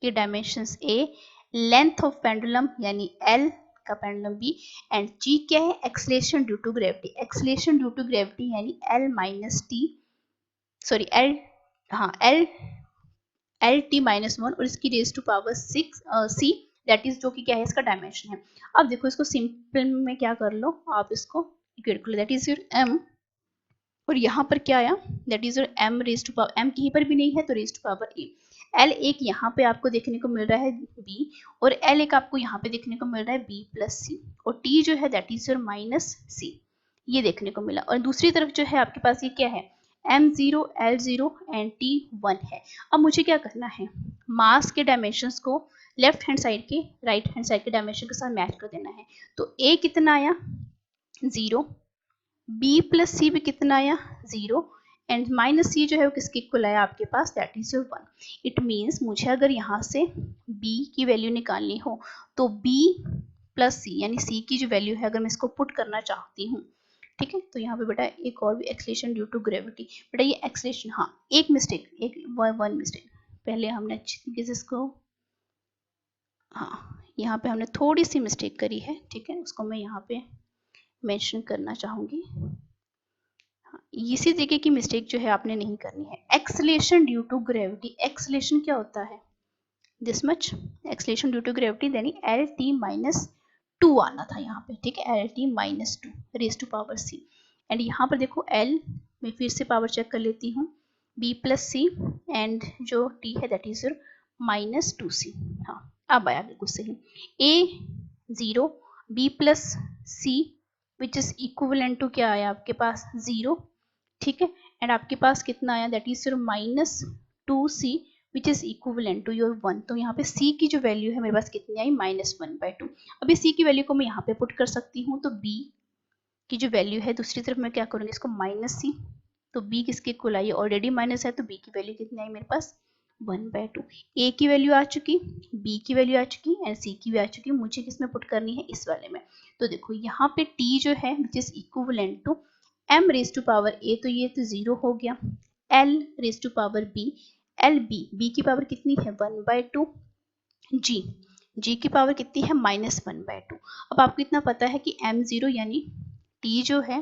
के dimensions a, length of pendulum यानी l का पेंडुलम b, एंड g क्या है, acceleration due to gravity, acceleration due to gravity यानी l minus t sorry L, हाँ एल टी माइनस वन और इसकी रेज टू पावर 6 सी, दैट इज जो कि क्या है इसका डायमेंशन है। अब देखो इसको सिंपल में क्या कर लो आप, इसको इक्वेट कर लो, दैट इज योर एम, और यहाँ पर क्या आया, that is your M raise to power, M कहीं पर भी नहीं है तो raise to power A. L एक यहाँ पे आपको देखने को मिल रहा है बी, और एल एक आपको यहाँ पे देखने को मिल रहा है बी प्लस सी, और टी जो है दैट इज योर माइनस सी, ये देखने को मिला। और दूसरी तरफ जो है आपके पास ये क्या है, m0 l0 एंड t1 है। अब मुझे क्या करना है, मास के डायमेंशंस को लेफ्ट हैंड साइड के राइट हैंड साइड के डायमेंशन के साथ मैच कर देना है। तो a कितना आया 0, b प्लस सी भी कितना आया 0, एंड माइनस सी जो है वो किसके इक्वल आया आपके पास, that is your 1। It means मुझे अगर यहाँ से b की वैल्यू निकालनी हो तो b प्लस सी यानी c की जो वैल्यू है अगर मैं इसको पुट करना चाहती हूँ, ठीक है, तो यहाँ पे बेटा एक और भी एक्सलेशन ड्यू टू ग्रेविटी, बेटा ये एक्सलेशन, हाँ एक मिस्टेक, एक वन मिस्टेक, पहले हमने अच्छी तरीके से इसको, हाँ यहाँ पे हमने थोड़ी सी मिस्टेक करी है, ठीक है, उसको मैं यहाँ पे मेंशन करना चाहूँगी। हाँ, इसी तरीके की मिस्टेक जो है आपने नहीं करनी है। Acceleration due to gravity, acceleration क्या होता है, this much acceleration due to gravity, यानी एल टी माइनस 2 आना था यहाँ पे, ठीक है, L T minus 2 raise to power C, and यहाँ पर देखो एल मैं फिर से पावर चेक कर लेती हूँ, बी प्लस सी एंड जो टी है दैट इज माइनस 2c, हाँ अब आया बिल्कुल सही, A 0 B plus C which is equivalent to क्या आया आपके पास 0, ठीक है, एंड आपके पास कितना आया that is minus 2c which is equivalent to your 1। तो यहाँ पे c की जो वैल्यू है मेरे पास कितनी आई -1/2। अभी c की वैल्यू को मैं यहाँ पे पुट कर सकती हूँ, तो b की जो वैल्यू है दूसरी तरफ मैं क्या करूँगी इसको -c, तो b किसके इक्वल आई, ऑलरेडी माइनस है तो b की वैल्यू कितनी आई मेरे पास 1/2। a की वैल्यू आ चुकी, b की वैल्यू आ चुकी एंड c की भी आ चुकी, मुझे किस में पुट करनी है, इस वाले में। तो देखो यहाँ पे t जो है which is equivalent to m raise to power a, तो ये तो 0 हो गया, l raise to power b, L B की पावर कितनी है 1/2, जी की पावर कितनी है -1/2। अब आपको इतना पता है कि m0 यानी t जो है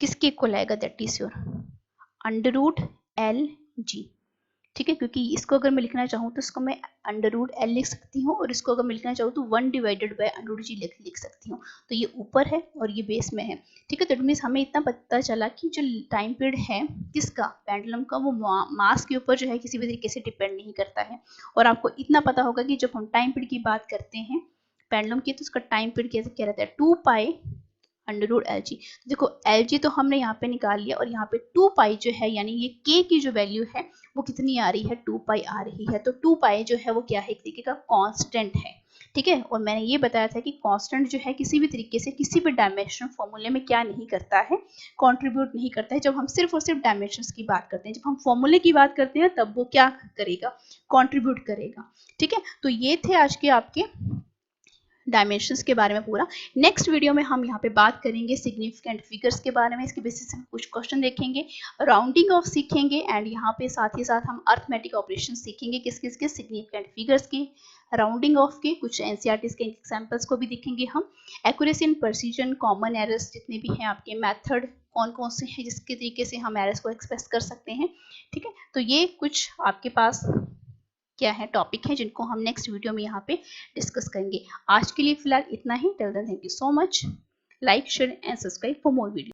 किसके इक्वल आएगा, that is your under root L G, ठीक है, क्योंकि इसको अगर मैं लिखना चाहूँ तो इसको मैं अंडर रूट एल लिख सकती हूँ, और इसको अगर मैं लिखना चाहूँ तो 1 डिवाइडेड बाय अंडर रूट जी लिख सकती हूँ। तो ये ऊपर है और ये बेस में है, ठीक है, तो इट मीन्स हमें इतना पता चला कि जो टाइम पीरियड है किसका, पेंडुलम का, वो मास के ऊपर जो है किसी भी तरीके से डिपेंड नहीं करता है। और आपको इतना पता होगा कि जब हम टाइम पीरियड की बात करते हैं पेंडुलम की, तो उसका टाइम पीरियड कैसे क्या रहता है 2 pi under root L G. देखो एल जी तो हमने यहाँ पे निकाल लिया, और यहाँ पे 2 पाई जो है यानी ये के की जो वैल्यू है वो कितनी आ रही है 2 पाई आ रही है। तो 2 पाई जो है वो क्या है, एक तरीके का कांस्टेंट है, ठीक है, और मैंने ये बताया था कि कांस्टेंट जो है किसी भी तरीके से किसी भी डायमेंशन फॉर्मूले में क्या नहीं करता है, कंट्रीब्यूट नहीं करता है। जब हम सिर्फ और सिर्फ डायमेंशंस की बात करते हैं, जब हम फॉर्मूले की बात करते हैं तब वो क्या करेगा, कंट्रीब्यूट करेगा, ठीक है। तो ये थे आज के आपके डायमेंशंस के बारे में पूरा। नेक्स्ट वीडियो में हम यहाँ पे बात करेंगे सिग्निफिकेंट फिगर्स के बारे में, इसके बेसिस हम कुछ क्वेश्चन देखेंगे, राउंडिंग ऑफ सीखेंगे, एंड यहाँ पे साथ ही साथ हम अर्थमेटिक ऑपरेशन सीखेंगे किस किस के, सिग्निफिकेंट फिगर्स की, राउंडिंग ऑफ के, कुछ एनसीईआरटी के एग्जाम्पल्स को भी देखेंगे हम, accuracy and precision, common errors जितने भी हैं आपके, मेथड कौन कौन से हैं जिसके तरीके से हम एरर्स को एक्सप्रेस कर सकते हैं, ठीक है। तो ये कुछ आपके पास क्या है टॉपिक है जिनको हम नेक्स्ट वीडियो में यहाँ पे डिस्कस करेंगे। आज के लिए फिलहाल इतना ही। Till then thank you so much, like share and subscribe for more video.